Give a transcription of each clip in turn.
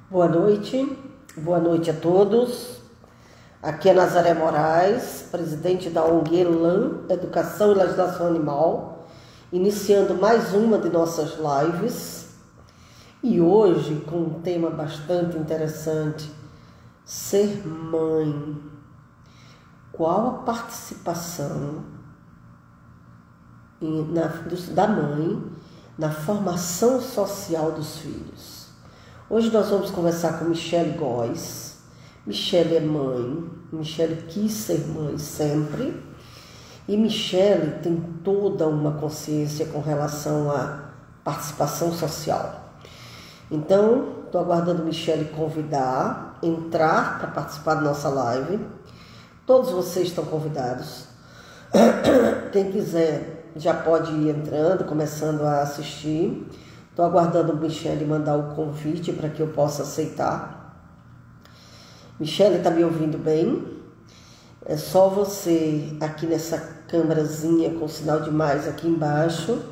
Boa noite a todos. Aqui é Nazaré Moraes, presidente da ONG ELAN, Educação e Legislação Animal, iniciando mais uma de nossas lives. E hoje com um tema bastante interessante: ser mãe. Qual a participação da mãe na formação social dos filhos? Hoje nós vamos conversar com Michele Góes. Michele é mãe, Michele quis ser mãe sempre, e Michele tem toda uma consciência com relação à participação social. Então, estou aguardando Michele convidar, entrar para participar da nossa live. Todos vocês estão convidados. Quem quiser já pode ir entrando, começando a assistir. Estou aguardando o Michele mandar o convite para que eu possa aceitar. Michele, está me ouvindo bem? É só você aqui nessa câmerazinha com sinal de mais aqui embaixo,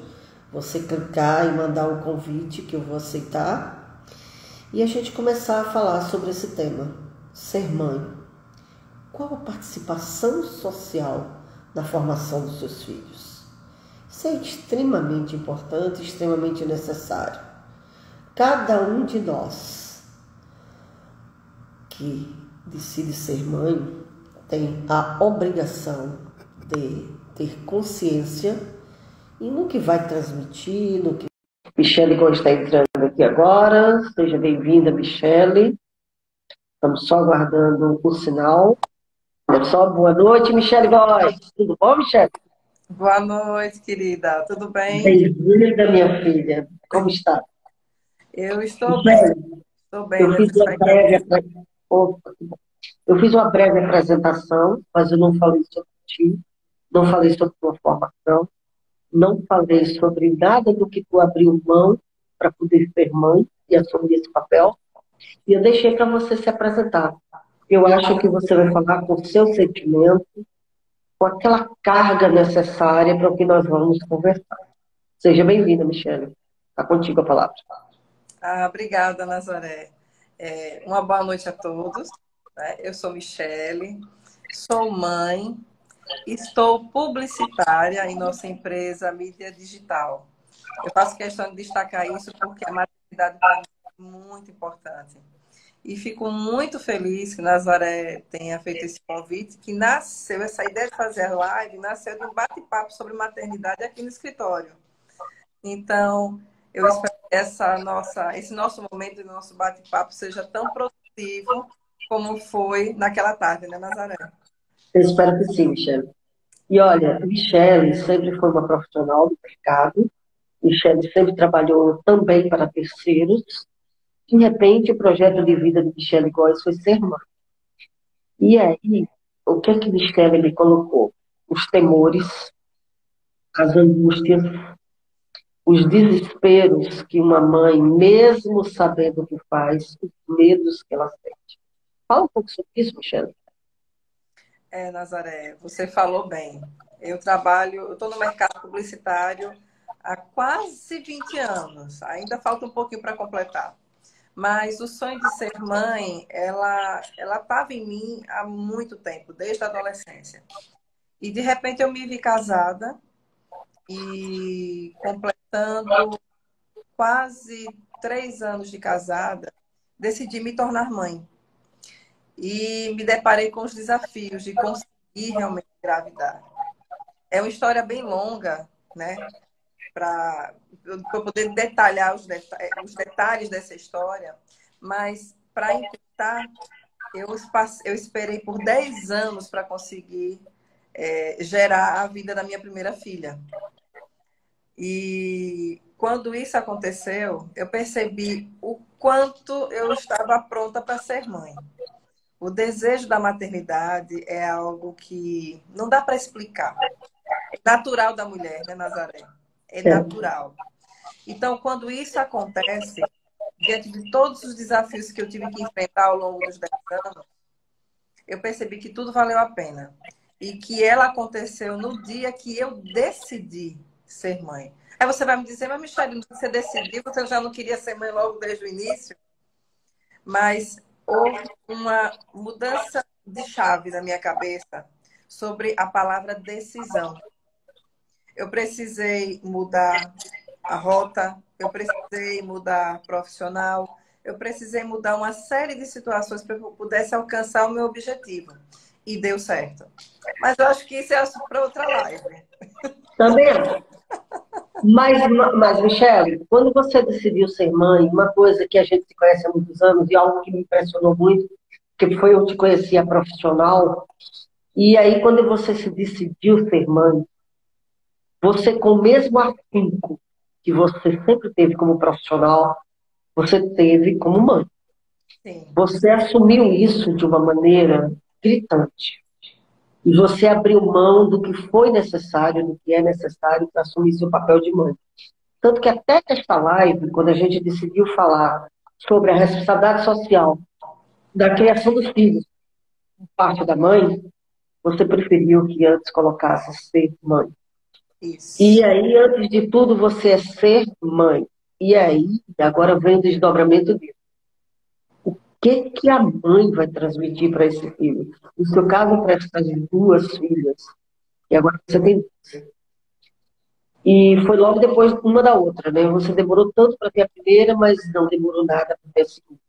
você clicar e mandar o convite que eu vou aceitar. E a gente começar a falar sobre esse tema, ser mãe. Qual a participação social na formação dos seus filhos? Isso é extremamente importante, extremamente necessário. Cada um de nós que decide ser mãe tem a obrigação de ter consciência e no que vai transmitir, no que... Michele Góes está entrando aqui agora. Seja bem-vinda, Michele. Estamos só aguardando o sinal. Pessoal, boa noite, Michele Góes. Tudo bom, Michele? Boa noite, querida. Tudo bem? Bem-vinda, minha filha. Como está? Eu estou bem. Michele, Estou bem eu nessa fiz uma breve, expectativa. eu fiz uma breve apresentação, mas eu não falei sobre ti, não falei sobre tua formação, não falei sobre nada do que tu abriu mão para poder ser mãe e assumir esse papel, e eu deixei para você se apresentar. Eu acho que você vai falar com o seu sentimento, com aquela carga necessária para o que nós vamos conversar. Seja bem-vinda, Michele. Está contigo a palavra. Obrigada, Nazaré. Uma boa noite a todos, né? Eu sou Michele, sou mãe, estou publicitária em nossa empresa Mídia Digital. Eu faço questão de destacar isso porque a maternidade para mim é muito importante. E fico muito feliz que Nazaré tenha feito esse convite, que nasceu, essa ideia de fazer a live, nasceu de um bate-papo sobre maternidade aqui no escritório. Então, eu espero que esse nosso momento, nosso bate-papo seja tão produtivo como foi naquela tarde, né, Nazaré? Eu espero que sim, Michele. E olha, Michele sempre foi uma profissional do mercado. Michele sempre trabalhou também para terceiros. De repente, o projeto de vida de Michele Góes foi ser mãe. E aí, o que é que Michele me colocou? Os temores, as angústias, os desesperos que uma mãe, mesmo sabendo o que faz, os medos que ela sente. Fala um pouco sobre isso, Michele. Nazaré, você falou bem. Eu estou no mercado publicitário há quase 20 anos. Ainda falta um pouquinho para completar. Mas o sonho de ser mãe, ela estava em mim há muito tempo, desde a adolescência. E de repente eu me vi casada e completando quase 3 anos de casada, decidi me tornar mãe. E me deparei com os desafios de conseguir realmente engravidar. É uma história bem longa, né? Para eu poder detalhar os detalhes dessa história, mas para encurtar, eu esperei por 10 anos para conseguir gerar a vida da minha primeira filha. E quando isso aconteceu, eu percebi o quanto eu estava pronta para ser mãe. O desejo da maternidade é algo que não dá para explicar. É natural da mulher, né, Nazaré? É É. natural. Então, quando isso acontece, diante de todos os desafios que eu tive que enfrentar ao longo dos 10 anos, eu percebi que tudo valeu a pena. E que ela aconteceu no dia que eu decidi ser mãe. Aí você vai me dizer, mas Michele, você decidiu, você já não queria ser mãe logo desde o início? mas houve uma mudança de chave na minha cabeça sobre a palavra decisão. Eu precisei mudar a rota, eu precisei mudar profissional, eu precisei mudar uma série de situações para que eu pudesse alcançar o meu objetivo. E deu certo. Mas eu acho que isso é assunto para outra live. Também é. Mas, Michele, quando você decidiu ser mãe, uma coisa que a gente se conhece há muitos anos e algo que me impressionou muito, que foi eu te conhecer a profissional, e aí quando você se decidiu ser mãe, você com o mesmo afinco que você sempre teve como profissional, você teve como mãe. Sim. Você assumiu isso de uma maneira gritante. E você abriu mão do que foi necessário, do que é necessário para assumir seu papel de mãe. Tanto que até esta live, quando a gente decidiu falar sobre a responsabilidade social da criação dos filhos por parte da mãe, você preferiu que antes colocasse ser mãe. Isso. E aí, antes de tudo, você é ser mãe. E aí, agora vem o desdobramento disso. O que a mãe vai transmitir para esse filho? No seu caso, para essas duas filhas, e agora você tem duas. E foi logo depois uma da outra, né? Você demorou tanto para ter a primeira, mas não demorou nada para ter a segunda.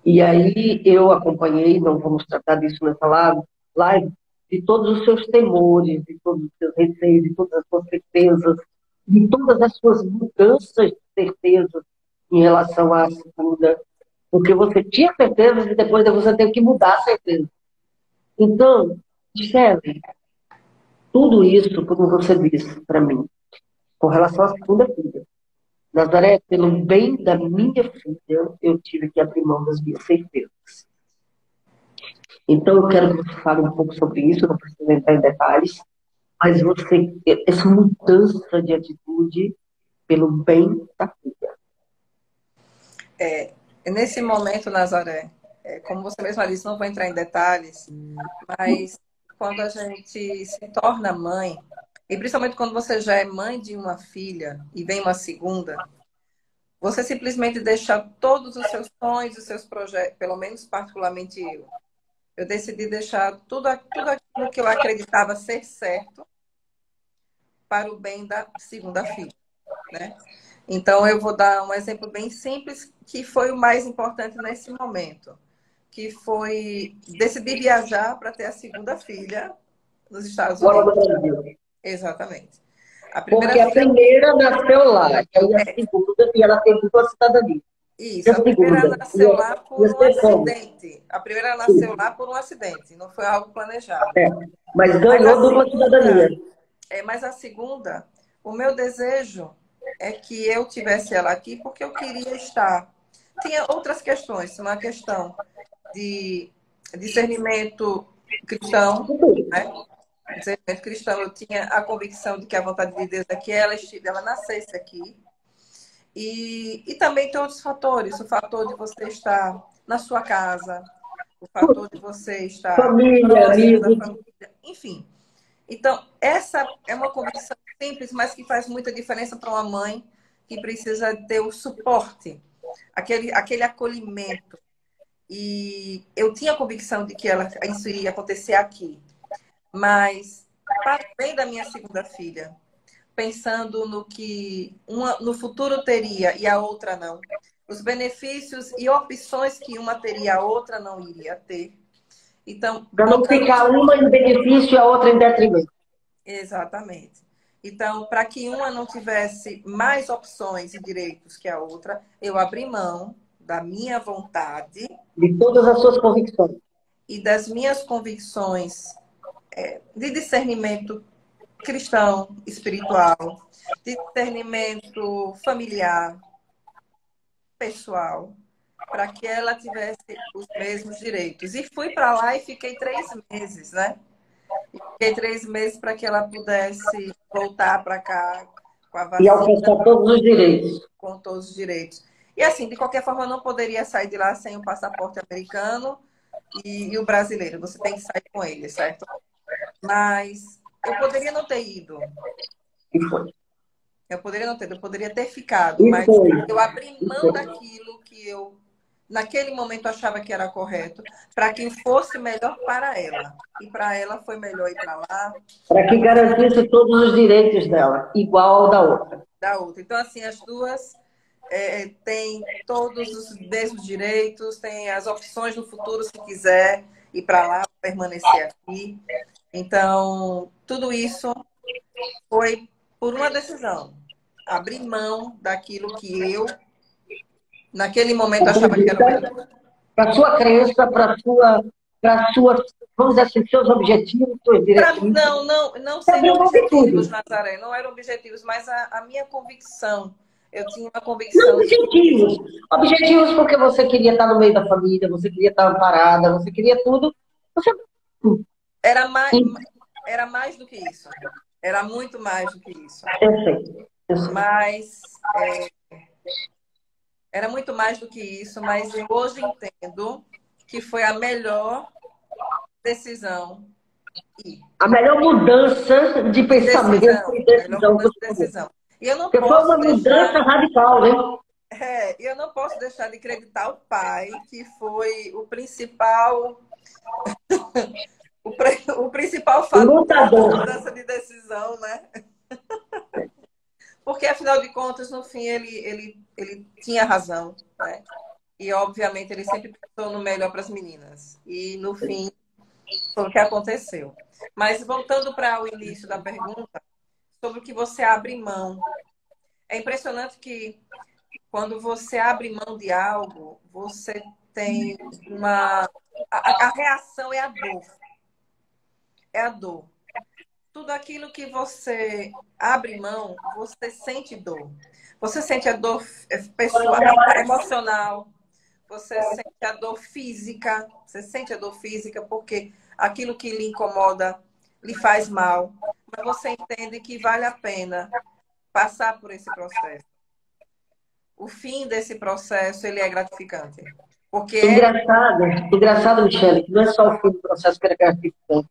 E aí eu acompanhei, não vamos tratar disso nessa live, de todos os seus temores, de todos os seus receios, de todas as suas certezas, de todas as suas mudanças de certezas em relação à segunda. Porque você tinha certeza e depois você teve que mudar a certeza. Então, Michele, tudo isso, como você disse para mim, com relação à segunda filha. Nazaré, pelo bem da minha filha, eu tive que abrir mão das minhas certezas. Então, eu quero que você fale um pouco sobre isso, não preciso entrar em detalhes, mas você, essa mudança de atitude pelo bem da filha. Nesse momento, Nazaré, como você mesma disse, não vou entrar em detalhes, mas quando a gente se torna mãe, e principalmente quando você já é mãe de uma filha e vem uma segunda, você simplesmente deixa todos os seus sonhos, os seus projetos, pelo menos particularmente eu. Eu decidi deixar tudo aquilo que eu acreditava ser certo para o bem da segunda filha, né? Então, eu vou dar um exemplo bem simples, que foi o mais importante nesse momento, que foi decidir viajar para ter a segunda filha nos Estados Fora do Unidos. Brasil. Exatamente. A Porque primeira a filha... primeira nasceu lá, e aí a segunda, e ela teve dupla cidadania. E Isso, a a primeira segunda, nasceu lá ia por um ser como? acidente. A primeira nasceu Sim, lá por um acidente, não foi algo planejado. é. Mas Mas a ganhou dupla cidadania. segunda, o meu desejo é que eu tivesse ela aqui porque eu queria estar. Tinha outras questões, uma questão de discernimento cristão, né? Discernimento cristão, eu tinha a convicção de que a vontade de Deus é que ela nascesse aqui. E também tem outros fatores, o fator de você estar na sua casa, o fator de você estar Família, próximo da amigos. família, enfim. Então, essa é uma convicção simples, mas que faz muita diferença para uma mãe que precisa ter o suporte, aquele acolhimento. E eu tinha a convicção de que isso iria acontecer aqui. Mas, para o bem da minha segunda filha, pensando no que uma no futuro teria e a outra não, os benefícios e opções que uma teria, a outra não iria ter. Então, Para não colocando ficar isso. uma em benefício e a outra em detrimento. Exatamente. Então, para que uma não tivesse mais opções e direitos que a outra, eu abri mão da minha vontade De todas as suas convicções. e das minhas convicções de discernimento cristão, espiritual, de discernimento familiar, pessoal, para que ela tivesse os mesmos direitos. E fui para lá e fiquei 3 meses, né? Fiquei 3 meses para que ela pudesse voltar para cá com a E vacina, alcançar todos os direitos. com todos os direitos. E assim, de qualquer forma, eu não poderia sair de lá sem o passaporte americano e o brasileiro. Você tem que sair com ele, certo? Mas eu poderia não ter ido. E foi. Eu poderia não ter, eu poderia ter ficado, E mas foi. eu abri E mão foi. daquilo que eu naquele momento achava que era correto, para que fosse melhor para ela. E para ela foi melhor ir para lá. Para que garantisse todos os direitos dela, igual ao da outra. Da outra. Então, assim, as duas têm todos os mesmos direitos, têm as opções no futuro, se quiser ir para lá, permanecer aqui. Então, tudo isso foi por uma decisão. Abrir mão daquilo que eu, naquele momento, achava que era o melhor. Para a sua crença, para sua, vamos dizer assim, seus objetivos, suas diretivas. Não seriam objetivos, Nazaré, não eram objetivos, mas a minha convicção. Eu tinha uma convicção. Não objetivos. Objetivos porque você queria estar no meio da família, você queria estar amparada, você queria tudo. Você... Era mais do que isso. Era muito mais do que isso. Eu sei. Mas era muito mais do que isso, mas eu hoje entendo que foi a melhor decisão. A melhor mudança de pensamento e decisão. E eu não porque posso foi uma mudança radical, né? Eu não posso deixar de acreditar o pai, que foi o principal o principal fator da mudança de decisão, né? Porque, afinal de contas, no fim, ele tinha razão, né? E, obviamente, ele sempre pensou no melhor para as meninas. E, no fim, foi o que aconteceu. Mas, voltando para o início da pergunta, sobre o que você abre mão. É impressionante que, quando você abre mão de algo, você tem uma... A reação é a dor. É a dor. Tudo aquilo que você abre mão, você sente dor. Você sente a dor pessoal, emocional, você sente a dor física, você sente a dor física porque aquilo que lhe incomoda lhe faz mal, mas você entende que vale a pena passar por esse processo. O fim desse processo, ele é gratificante. Porque engraçado, Michele, que não é só o fim do processo que é gratificante.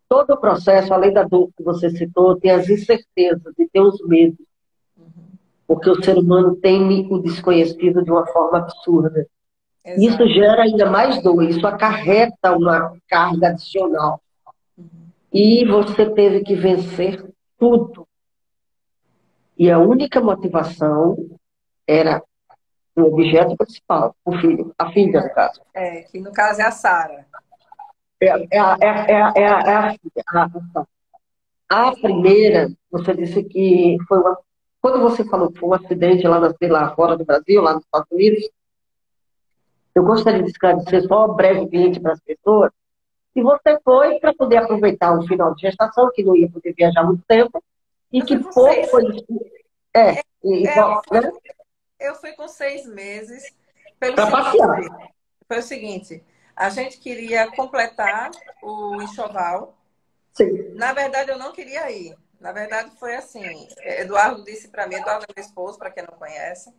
Todo o processo, além da dor que você citou, tem as incertezas e tem os medos. Porque o ser humano teme o desconhecido de uma forma absurda. Exato. Isso gera ainda mais dor, isso acarreta uma carga adicional. E você teve que vencer tudo. E a única motivação era o objeto principal, o filho, a filha, no caso. Que no caso é a Sara. A primeira, você disse que foi uma... Quando você falou que foi um acidente lá fora do Brasil, lá nos Estados Unidos, eu gostaria de esclarecer só brevemente para as pessoas que você foi para poder aproveitar um final de gestação, que não ia poder viajar muito tempo, e que pouco foi... Eu fui com 6 meses. Para passear. Foi o seguinte, a gente queria completar o enxoval. Sim. Na verdade, eu não queria ir. Na verdade, foi assim. Eduardo disse para mim, Eduardo é meu esposo, para quem não conhece.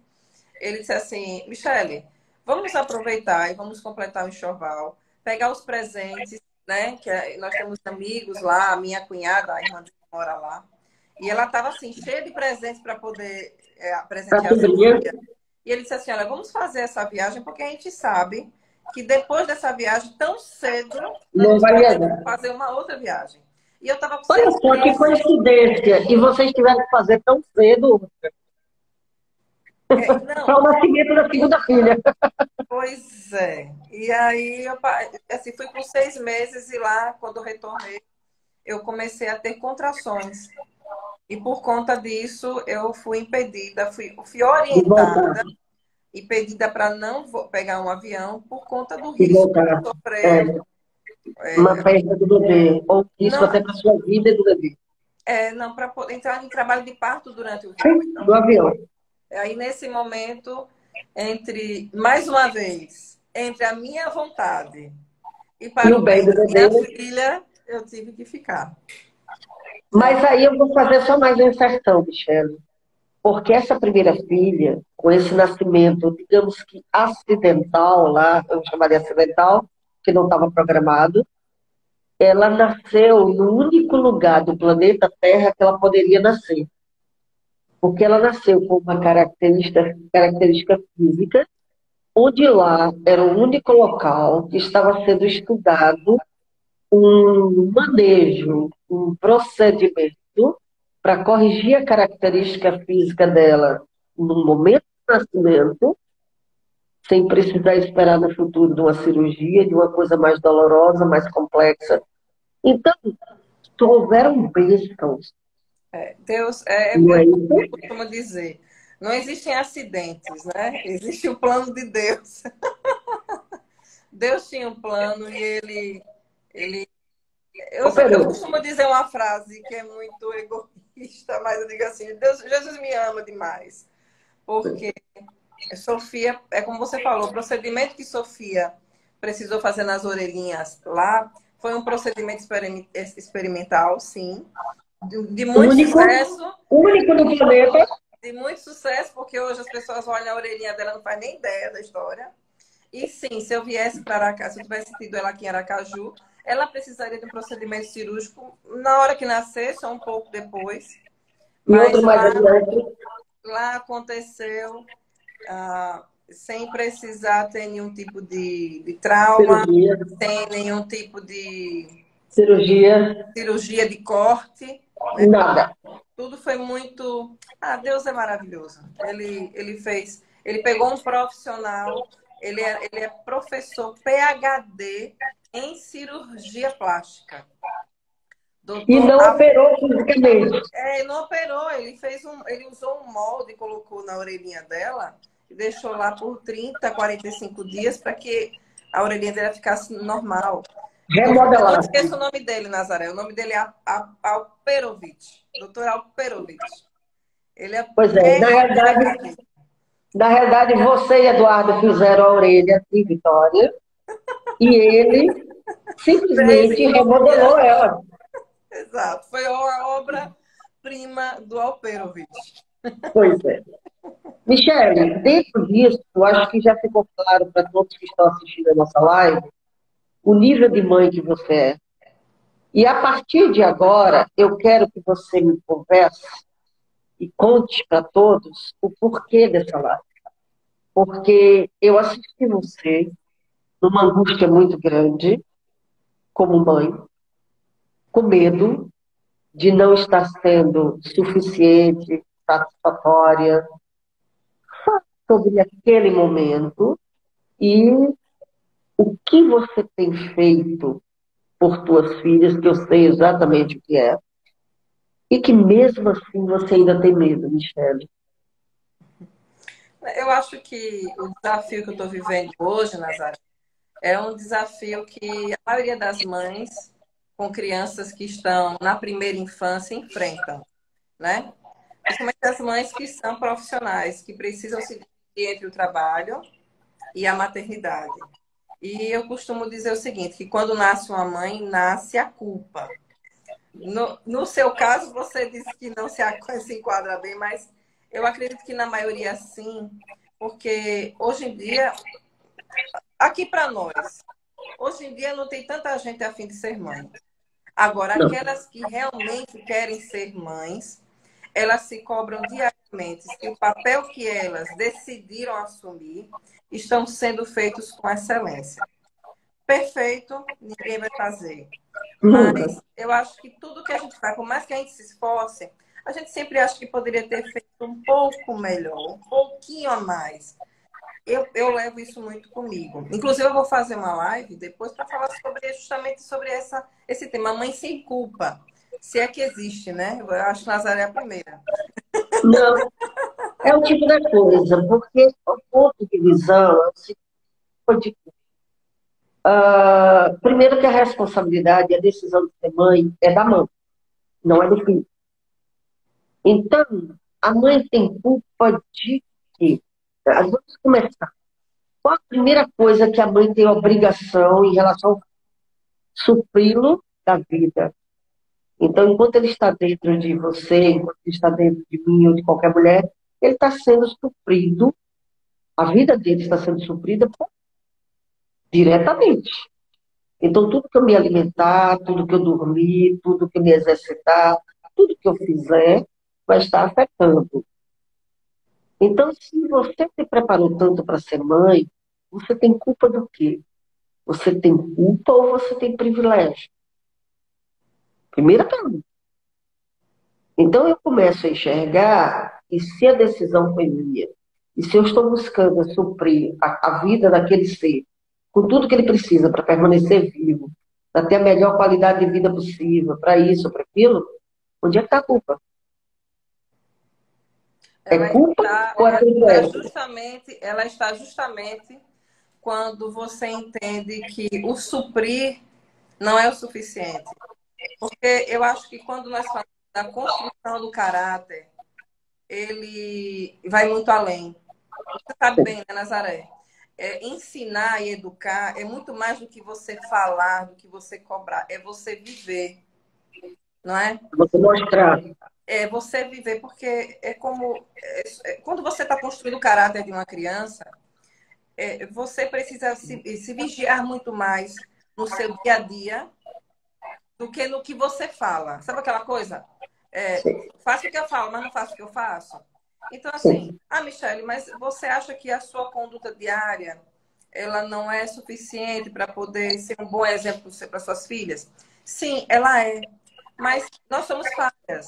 Ele disse assim, Michele, vamos aproveitar e vamos completar o enxoval, pegar os presentes, né? Que nós temos amigos lá, a minha cunhada, a irmã que mora lá. E ela estava assim, cheia de presentes para poder presentear a filha. E ele disse assim, olha, vamos fazer essa viagem porque a gente sabe que depois dessa viagem, tão cedo, não vai fazer uma outra viagem. E eu estava com Olha só que coincidência. E vocês tiveram que fazer tão cedo para o nascimento da segunda filha. Pois é. E aí, eu assim, fui com 6 meses e lá, quando eu retornei, eu comecei a ter contrações. E por conta disso, eu fui impedida, fui orientada e pedida para não pegar um avião por conta do risco de sofrer. Uma perda do bebê, ou risco até para a sua vida e do bebê. Não, para poder entrar em trabalho de parto durante o voo. Então, do avião. Aí, nesse momento, mais uma vez, entre a minha vontade e para o bem da minha filha, eu tive que ficar. Mas aí eu vou fazer só mais uma inserção, Michele. Porque essa primeira filha, com esse nascimento, digamos que acidental lá, eu chamaria acidental, que não estava programado, ela nasceu no único lugar do planeta Terra que ela poderia nascer. Porque ela nasceu com uma característica física, onde lá era o único local que estava sendo estudado um manejo, um procedimento para corrigir a característica física dela no momento do nascimento, sem precisar esperar no futuro de uma cirurgia, de uma coisa mais dolorosa, mais complexa. Então, houveram bênçãos, Deus, não é como isso? eu costumo dizer, não existem acidentes, né? Existe o plano de Deus. Deus tinha um plano e ele eu Operou. costumo dizer uma frase que é muito egoísta, mas eu digo assim, Deus, Jesus me ama demais. Porque Sofia, é como você falou, o procedimento que Sofia precisou fazer nas orelhinhas lá foi um procedimento experimental, sim, de muito Único, sucesso, único no planeta. de muito sucesso, porque hoje as pessoas olham a orelhinha dela e não faz nem ideia da história. E sim, se eu viesse para Aracaju, se eu tivesse tido ela aqui em Aracaju, ela precisaria de um procedimento cirúrgico na hora que nascesse ou um pouco depois. E outro Mas mais adiante, lá aconteceu sem precisar ter nenhum tipo de trauma, cirurgia, sem nenhum tipo de cirurgia, cirurgia de corte. nada. Tudo foi muito. Ah, Deus é maravilhoso. Ele fez. Ele pegou um profissional, ele é professor PhD em cirurgia plástica. E Doutor, não operou fisicamente. não operou, ele usou um molde, colocou na orelhinha dela e deixou lá por 30, 45 dias para que a orelhinha dela ficasse normal. Eu não Remodelar. esqueço o nome dele, Nazaré. O nome dele é Alperovitch. Doutor Alperovitch. Ele é Pois é, PhD. na realidade, você e Eduardo fizeram a orelha de Vitória e ele Fez simplesmente em remodelou confiança. ela. Exato. Foi a obra-prima do Alperovitch. Pois é. Michele, dentro disso, eu acho que já ficou claro para todos que estão assistindo a nossa live o nível de mãe que você é. E a partir de agora, eu quero que você me converse e conte para todos o porquê dessa live. Porque eu assisti você numa angústia muito grande, como mãe, com medo de não estar sendo suficiente, satisfatória, sobre aquele momento e o que você tem feito por tuas filhas, que eu sei exatamente o que é, e que mesmo assim você ainda tem medo, Michele. Eu acho que o desafio que eu estou vivendo hoje, Nazaré, é um desafio que a maioria das mães com crianças que estão na primeira infância enfrentam, né? Principalmente as mães que são profissionais, que precisam se dividir entre o trabalho e a maternidade. E eu costumo dizer o seguinte, que quando nasce uma mãe, nasce a culpa. No seu caso, você disse que não se enquadra bem, mas eu acredito que na maioria sim, porque hoje em dia, aqui para nós, hoje em dia não tem tanta gente a fim de ser mãe. Agora, Não. aquelas que realmente querem ser mães, elas se cobram diariamente se o papel que elas decidiram assumir estão sendo feitos com excelência. Perfeito, ninguém vai fazer. Nunca. Mas eu acho que tudo que a gente faz, por mais que a gente se esforce, a gente sempre acha que poderia ter feito um pouco melhor, um pouquinho a mais. Eu levo isso muito comigo. Inclusive, eu vou fazer uma live depois para falar justamente sobre esse tema, mãe sem culpa. Se é que existe, né? Eu acho que Nazaré é a primeira. Não. É o tipo da coisa, porque o ponto de visão é o seguinte. Primeiro que a responsabilidade e a decisão de ser mãe é da mãe, não é do filho. Então, a mãe tem culpa de quê? Vamos começar. Qual a primeira coisa que a mãe tem obrigação em relação ao supri-lo da vida? Então, enquanto ele está dentro de você, enquanto ele está dentro de mim ou de qualquer mulher, ele está sendo suprido, a vida dele está sendo suprida diretamente. Então, tudo que eu me alimentar, tudo que eu dormir, tudo que eu me exercitar, tudo que eu fizer, vai estar afetando. Então, se você se preparou tanto para ser mãe, Você tem culpa do quê? Você tem culpa ou você tem privilégio? Primeira pergunta. Então eu começo a enxergar que se a decisão foi minha, e se eu estou buscando suprir a vida daquele ser, com tudo que ele precisa para permanecer vivo, para ter a melhor qualidade de vida possível, para isso, para aquilo, onde é que está a culpa? É culpa ou é privilégio? Ela está justamente quando você entende que o suprir não é o suficiente. Porque eu acho que quando nós falamos da construção do caráter, ele vai muito além. Você sabe bem, né, Nazaré? Ensinar e educar é muito mais do que você falar, do que você cobrar. É você viver, não é? Você mostrar. É você viver, porque quando você está construindo o caráter de uma criança, você precisa se vigiar muito mais no seu dia a dia do que no que você fala. Sabe aquela coisa? Sim, Faço o que eu falo, mas não faço o que eu faço. Então, assim, sim. Michele, mas você acha que a sua conduta diária ela não é suficiente para poder ser um bom exemplo para suas filhas? Sim, ela é. Mas nós somos falhas.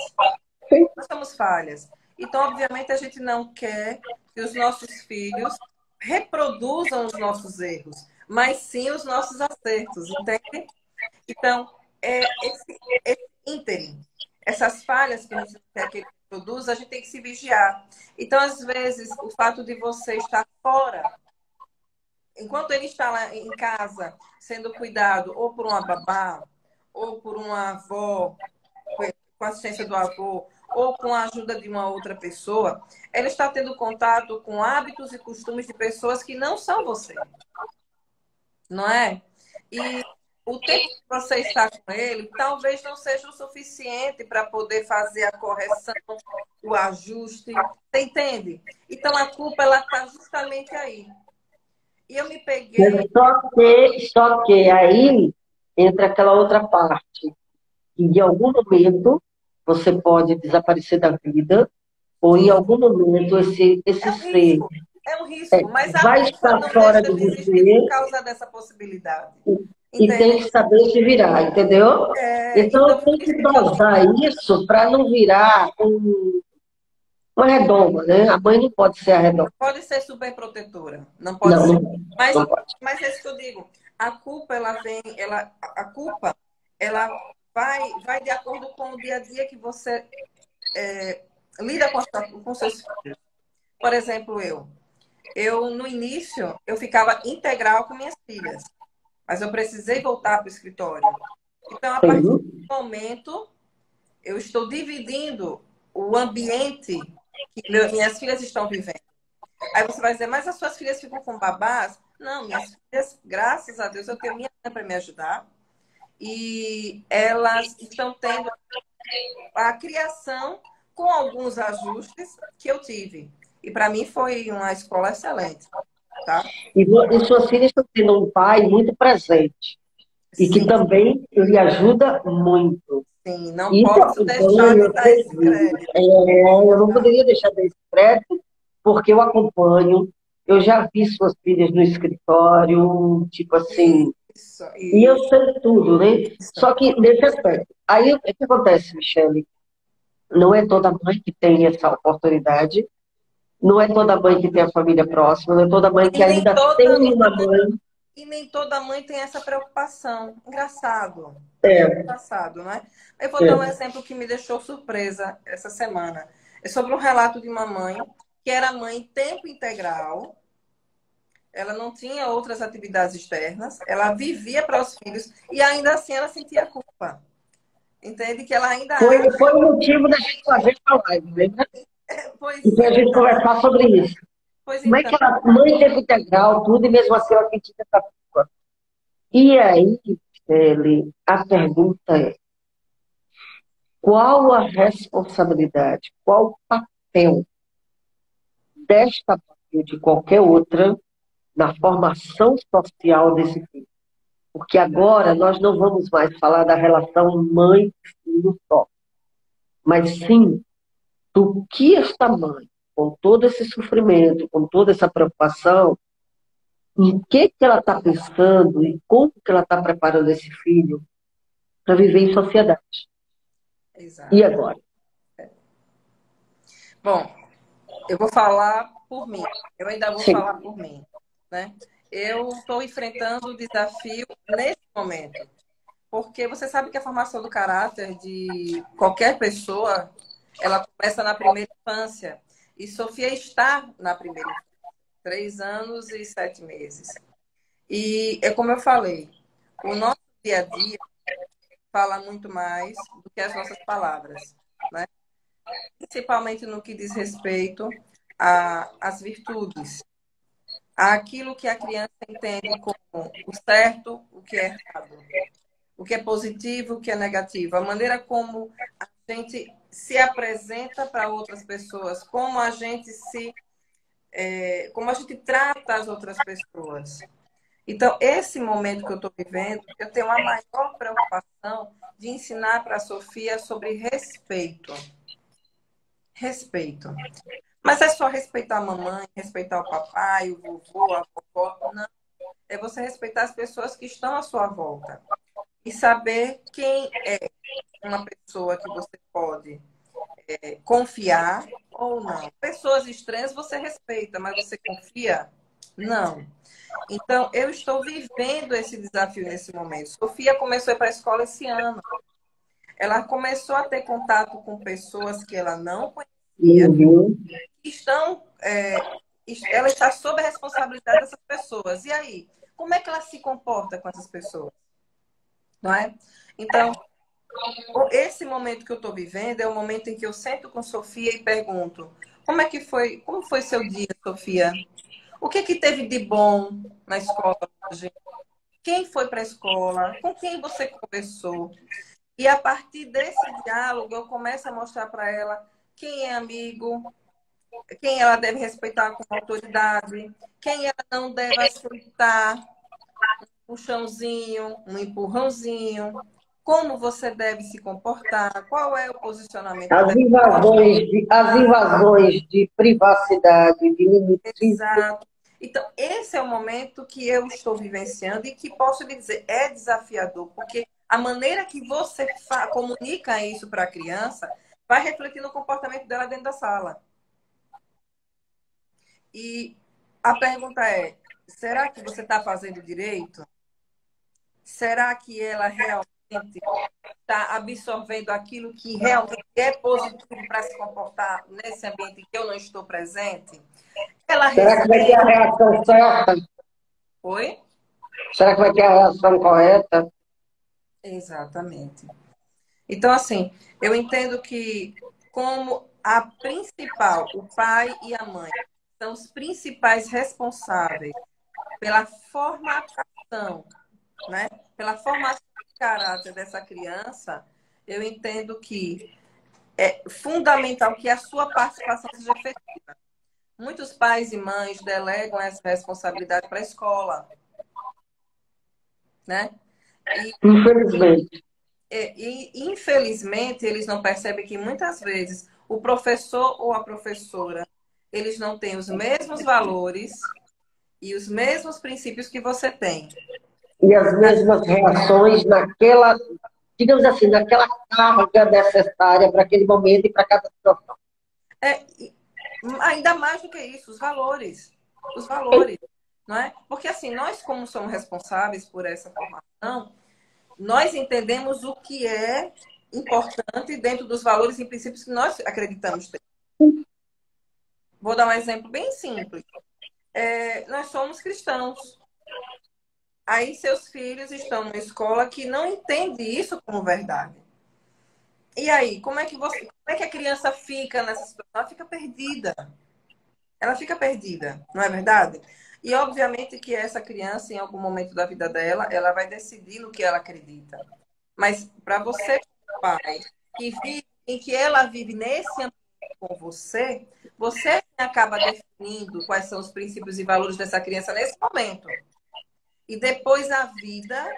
Nós somos falhas. Então, obviamente, a gente não quer que os nossos filhos reproduzam os nossos erros, mas sim os nossos acertos, entende? Então, esse ínterim, essas falhas que a gente não quer que ele produza, a gente tem que se vigiar. Então, às vezes, o fato de você estar fora, enquanto ele está lá em casa sendo cuidado ou por uma babá, ou por uma avó, com a assistência do avô, ou com a ajuda de uma outra pessoa, ela está tendo contato com hábitos e costumes de pessoas que não são você, não é? E o tempo que você está com ele talvez não seja o suficiente para poder fazer a correção, o ajuste. Você entende? Então a culpa ela está justamente aí. E eu me peguei. Só que aí entra aquela outra parte, que em algum momento você pode desaparecer da vida, ou em Sim, algum momento esse é um ser risco. É um risco. Mas a vai culpa estar não fora deixa de de existir por você causa dessa possibilidade. e tem Entende? que saber se virar, entendeu? Então Então, eu tenho por isso que que eu digo, dosar isso para não virar uma redoma, né? A mãe não pode ser a redoma. pode ser super protetora, não pode Não, ser. não, Mas, não pode. mas é isso que eu digo. A culpa, ela vem, a culpa, ela vai de acordo com o dia a dia que você lida com seus filhos. Por exemplo, no início, eu ficava integral com minhas filhas, mas eu precisei voltar para o escritório. Então, a partir Sim. do momento, eu estou dividindo o ambiente que minhas filhas estão vivendo. Aí você vai dizer, mas as suas filhas ficam com babás? Não, minhas filhas, graças a Deus, eu tenho minha mãe para me ajudar. E elas estão tendo a criação com alguns ajustes que eu tive. E para mim foi uma escola excelente, tá? E suas filhas estão tendo um pai muito presente e que Sim, também lhe ajuda muito. sim, não Isso eu posso deixar acompanho, de eu dar sei esse disso. crédito. Eu não poderia deixar desse crédito, porque eu acompanho, eu já vi suas filhas no escritório, tipo assim, Isso, e eu sei tudo, né? isso. Só que nesse aspecto. Aí o que acontece, Michele? Não é toda mãe que tem essa oportunidade, não é toda mãe que tem a família próxima, não é toda mãe E que nem ainda tem toda, uma mãe. e nem toda mãe tem essa preocupação. Engraçado. É, Engraçado, não é? Eu vou dar um é. exemplo que me deixou surpresa essa semana. É sobre um relato de uma mãe que era mãe tempo integral. Ela não tinha outras atividades externas. Ela vivia para os filhos e ainda assim ela sentia culpa. Entende? Que ela ainda Foi acha. o motivo da gente fazer a live, lembra? E Pois pra gente então, conversar sobre isso. pois Como é então. que ela, mãe tempo integral, tudo, e mesmo assim ela sentia essa culpa? E aí, a pergunta é, qual a responsabilidade, qual o papel desta mãe ou de qualquer outra na formação social desse filho? Porque agora nós não vamos mais falar da relação mãe-filho só, mas sim do que esta mãe, com todo esse sofrimento, com toda essa preocupação, em que ela está pensando e como que ela está preparando esse filho para viver em sociedade. E Exato. agora? Bom, eu vou falar por mim. Eu ainda vou Sim. falar por mim, né? Eu estou enfrentando o desafio nesse momento, porque você sabe que a formação do caráter de qualquer pessoa, ela começa na primeira infância. E Sofia está na primeira infância, 3 anos e 7 meses. E é como eu falei, o nosso dia a dia fala muito mais do que as nossas palavras, né? Principalmente no que diz respeito às virtudes, àquilo que a criança entende como o certo, o que é errado, o que é positivo, o que é negativo, a maneira como a gente se apresenta para outras pessoas, como a gente trata as outras pessoas. Então, esse momento que eu estou vivendo, eu tenho a maior preocupação de ensinar para a Sofia sobre respeito. Respeito. Mas é só respeitar a mamãe, respeitar o papai, o vovô, a vovó. Não. É você respeitar as pessoas que estão à sua volta. E saber quem é uma pessoa que você pode confiar ou não. Pessoas estranhas você respeita, mas você confia? Não. Então, eu estou vivendo esse desafio nesse momento. Sofia começou a ir para a escola esse ano. Ela começou a ter contato com pessoas que ela não conhecia, Uhum. que ela está sob a responsabilidade dessas pessoas. E aí, como é que ela se comporta com essas pessoas? Não é? Então, esse momento que eu estou vivendo é o momento em que eu sento com Sofia e pergunto: como foi seu dia, Sofia? O que teve de bom na escola hoje? Quem foi para a escola? Com quem você conversou? E a partir desse diálogo, eu começo a mostrar para ela quem é amigo, quem ela deve respeitar como autoridade, quem ela não deve aceitar um puxãozinho, um empurrãozinho, como você deve se comportar, qual é o posicionamento que deve As invasões de privacidade, de limites. usar. Então, esse é o momento que eu estou vivenciando e que posso lhe dizer, é desafiador, porque a maneira que você comunica isso para a criança vai refletir no comportamento dela dentro da sala. E a pergunta é: será que você está fazendo direito? Será que ela realmente está absorvendo aquilo que realmente é positivo para se comportar nesse ambiente em que eu não estou presente? Ela Será que vai ter a respeita. reação certa? Oi? Será que vai ter a reação correta? Exatamente. Então, assim, eu entendo que como a principal, o pai e a mãe, são os principais responsáveis pela formatação, né? Pela formação de caráter dessa criança, eu entendo que é fundamental que a sua participação seja efetiva. Muitos pais e mães delegam essa responsabilidade para a escola, né? E, Infelizmente. infelizmente, eles não percebem que muitas vezes o professor ou a professora, eles não têm os mesmos valores e os mesmos princípios que você tem. E as mesmas reações naquela, digamos assim, naquela carga necessária para aquele momento e para cada situação. É, ainda mais do que isso, os valores. Os valores, não é? Porque assim, nós como somos responsáveis por essa formação, nós entendemos o que é importante dentro dos valores e princípios que nós acreditamos ter. Vou dar um exemplo bem simples. Nós somos cristãos. Aí seus filhos estão numa escola que não entende isso como verdade. E aí, como é que a criança fica nessa situação? Ela fica perdida. Ela fica perdida, não é verdade? E obviamente que essa criança, em algum momento da vida dela, ela vai decidir no que ela acredita. Mas para você, pai, em que ela vive nesse ambiente com você, você acaba definindo quais são os princípios e valores dessa criança nesse momento. E depois a vida,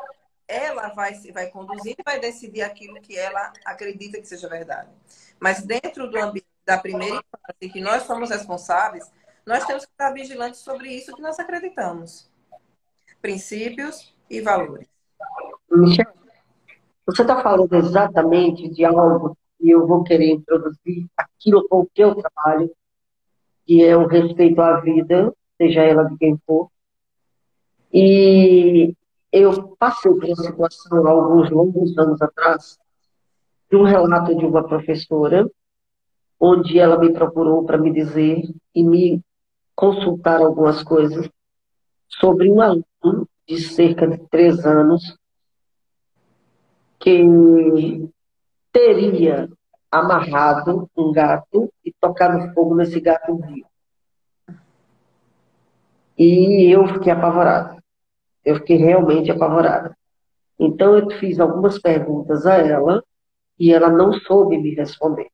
ela vai conduzir e vai decidir aquilo que ela acredita que seja verdade. Mas dentro do ambiente da primeira infância, em que nós somos responsáveis, nós temos que estar vigilantes sobre isso que nós acreditamos. princípios e valores. Michel, você está falando exatamente de algo que eu vou querer introduzir aquilo com o que eu trabalho, que é o respeito à vida, seja ela de quem for. E eu passei por essa situação há alguns longos anos atrás, de um relato de uma professora, onde ela me procurou para me dizer e me consultar algumas coisas sobre um aluno de cerca de 3 anos que teria amarrado um gato e tocado fogo nesse gato vivo. E eu fiquei apavorada. Eu fiquei realmente apavorada. Então, eu fiz algumas perguntas a ela e ela não soube me responder.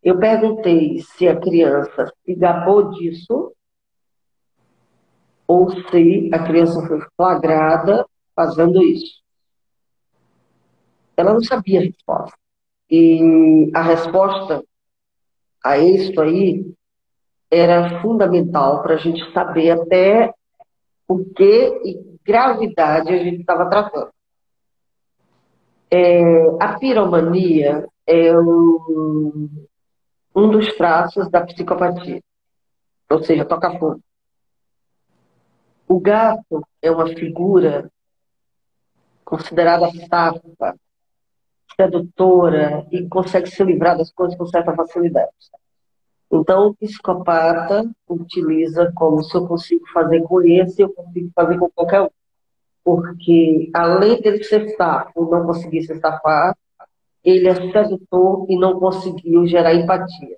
Eu perguntei se a criança se gabou disso ou se a criança foi flagrada fazendo isso. Ela não sabia a resposta. E a resposta a isso aí era fundamental para a gente saber até o que e gravidade a gente estava tratando. A piromania é um dos traços da psicopatia, ou seja, toca fogo. O gato é uma figura considerada sáfica, sedutora e consegue se livrar das coisas com certa facilidade. Então, o psicopata utiliza como se eu consigo fazer com esse, eu consigo fazer com qualquer um. Porque, além dele ser safo e não conseguir se safar, ele é sedutor e não conseguiu gerar empatia.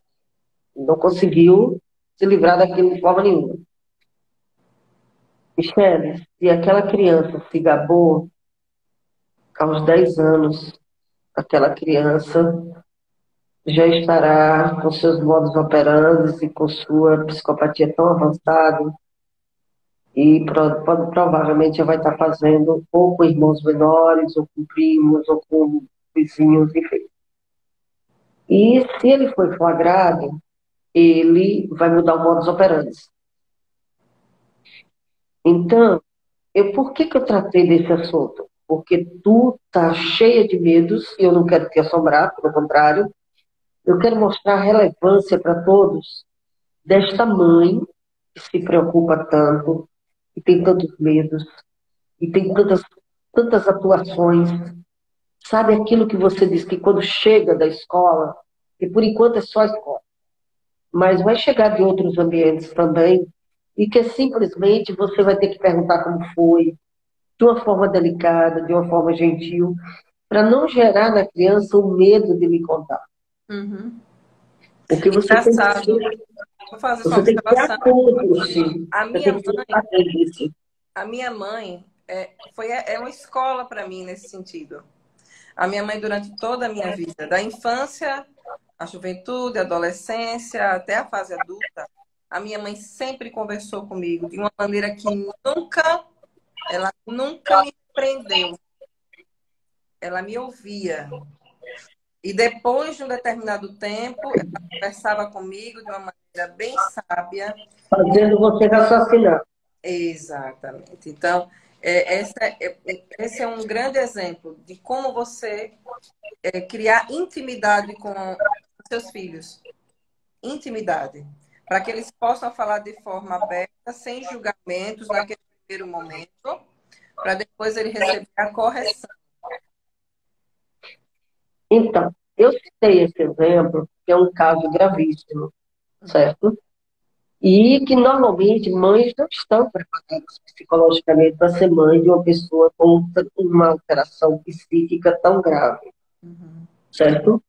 Não conseguiu se livrar daquilo de forma nenhuma. Michele, se aquela criança se gabou aos 10 anos, aquela criança já estará com seus modos operantes e com sua psicopatia tão avançada e provavelmente já vai estar fazendo ou com irmãos menores, ou com primos, ou com vizinhos, enfim. E se ele foi flagrado, ele vai mudar o modus operandi. Então, por que que eu tratei desse assunto? Porque tu tá cheia de medos e eu não quero te assombrar, pelo contrário, eu quero mostrar a relevância para todos desta mãe que se preocupa tanto, e tem tantos medos, e tem tantas atuações. Sabe aquilo que você diz que quando chega da escola, e por enquanto é só a escola, mas vai chegar de outros ambientes também, e que simplesmente você vai ter que perguntar como foi, de uma forma delicada, de uma forma gentil, para não gerar na criança o medo de me contar. Uhum. Porque você tem que Engraçado. ser, Vou fazer só você uma tem que ser observação. acúmplice, A você minha tem que ser mãe, partícipe. a minha mãe é uma escola para mim nesse sentido. A minha mãe, durante toda a minha vida, da infância, a juventude, a adolescência, até a fase adulta, a minha mãe sempre conversou comigo de uma maneira que ela nunca me prendeu. Ela me ouvia. E depois de um determinado tempo, ela conversava comigo de uma maneira bem sábia. Fazendo você raciocinar. Exatamente. Então, esse é um grande exemplo de como você criar intimidade com seus filhos. Intimidade. Para que eles possam falar de forma aberta, sem julgamentos naquele primeiro momento, para depois ele receber a correção. Então, eu citei esse exemplo, que é um caso gravíssimo, certo? E que normalmente mães não estão preparadas psicologicamente para ser mãe de uma pessoa com uma alteração psíquica tão grave, Uhum. certo?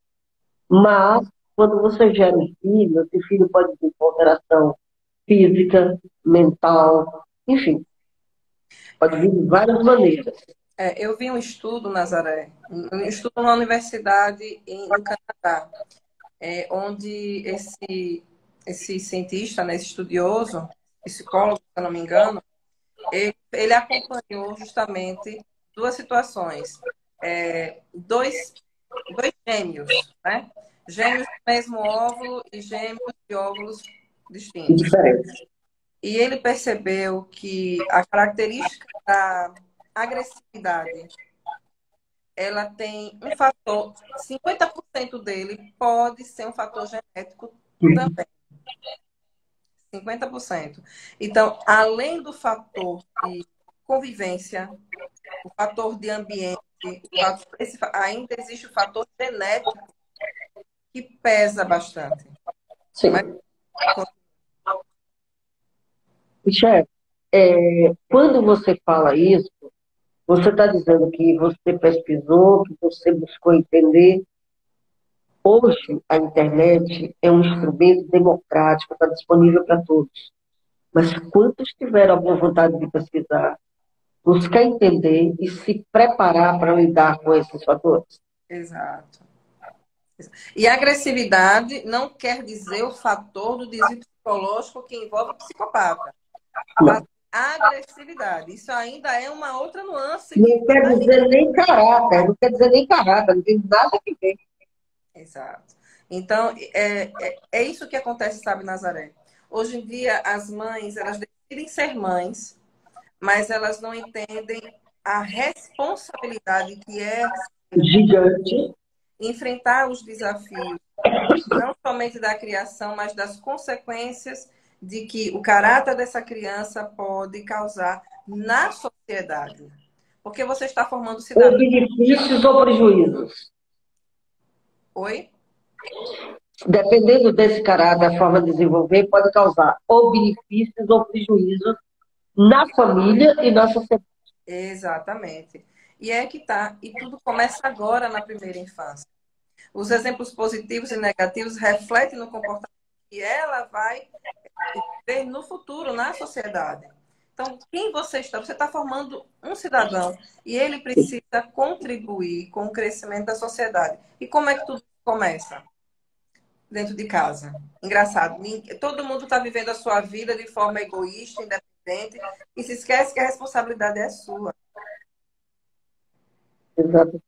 Mas, quando você gera um filho, esse filho pode ter alteração física, mental, enfim, pode vir de várias maneiras. Eu vi um estudo, Nazaré, um estudo numa universidade no Canadá, onde esse cientista, né, esse estudioso, psicólogo, se eu não me engano, ele acompanhou justamente duas situações. Dois gêmeos, né? Gêmeos do mesmo óvulo e gêmeos de óvulos distintos. Diferente. e ele percebeu que a característica da agressividade, ela tem um fator, 50% dele pode ser um fator genético também, 50%. Então, além do fator de convivência, o fator de ambiente, ainda existe o fator genético que pesa bastante. Mas, Sim. Michele, quando você fala isso, você está dizendo que você pesquisou, que você buscou entender. Hoje, a internet é um instrumento democrático, está disponível para todos. Mas quantos tiveram a boa vontade de pesquisar, buscar entender e se preparar para lidar com esses fatores? exato. E agressividade não quer dizer o fator do desvio psicológico que envolve o psicopata. Tá? Não. Agressividade. Isso ainda é uma outra nuance que Não quer dizer nem caráter, não quer dizer nem caráter, não tem nada a ver. exato. Então, é isso que acontece, sabe, Nazaré? Hoje em dia, as mães, elas decidem ser mães, mas elas não entendem a responsabilidade que é Gigante. enfrentar os desafios, não somente da criação, mas das consequências de que o caráter dessa criança pode causar na sociedade. Porque você está formando Ou cidadão. benefícios ou prejuízos. Oi? Dependendo desse caráter, a forma de desenvolver pode causar ou benefícios ou prejuízos na família e na sociedade. Exatamente. E é que tá. E tudo começa agora na primeira infância. Os exemplos positivos e negativos refletem no comportamento que ela vai ter no futuro, na sociedade. Então, quem você está? Você está formando um cidadão e ele precisa contribuir com o crescimento da sociedade. E como é que tudo começa? Dentro de casa. Engraçado. Todo mundo está vivendo a sua vida de forma egoísta, independente, e se esquece que a responsabilidade é sua. Exato.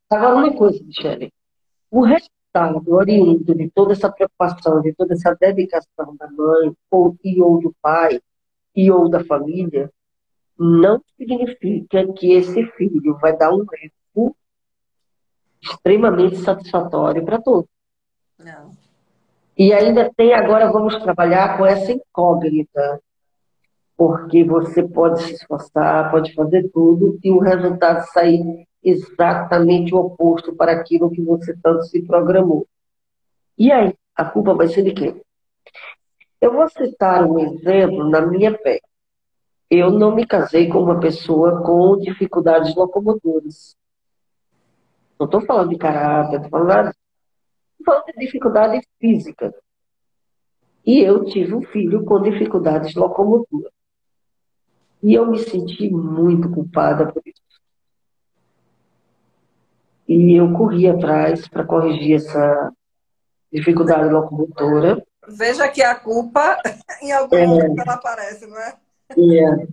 Agora, uma coisa, Michele. O resultado oriundo de toda essa preocupação, de toda essa dedicação da mãe, ou do pai, e ou da família, não significa que esse filho vai dar um exemplo extremamente satisfatório para todos. Não. E ainda tem, agora vamos trabalhar com essa incógnita, porque você pode se esforçar, pode fazer tudo, e o resultado sair exatamente o oposto para aquilo que você tanto se programou. E aí, a culpa vai ser de quem? Eu vou citar um exemplo na minha pele. Eu não me casei com uma pessoa com dificuldades locomotoras. Não estou falando de caráter, estou falando de dificuldade física. E eu tive um filho com dificuldades locomotoras. E eu me senti muito culpada por isso. E eu corri atrás para corrigir essa dificuldade locomotora. Veja que a culpa, em algum momento, É, ela aparece, não é? é.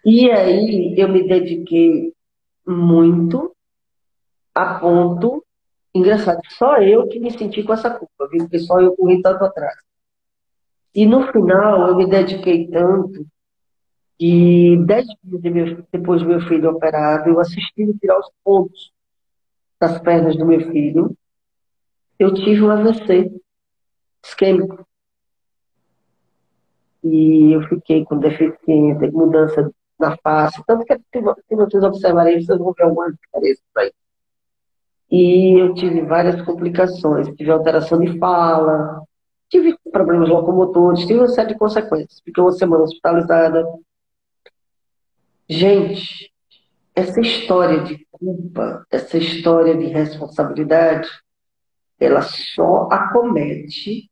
E aí eu me dediquei muito a ponto. Engraçado, só eu que me senti com essa culpa, viu? Porque só eu corri tanto atrás. E no final eu me dediquei tanto que 10 dias depois do meu filho operado, eu assisti ele tirar os pontos das pernas do meu filho, eu tive um AVC isquêmico. E eu fiquei com deficiência, mudança na face. Tanto que se vocês observarem, vocês vão ver algumas diferenças aí. E eu tive várias complicações. Tive alteração de fala, tive problemas locomotores, tive uma série de consequências. Fiquei uma semana hospitalizada. Gente, essa história de culpa, essa história de responsabilidade, ela só acomete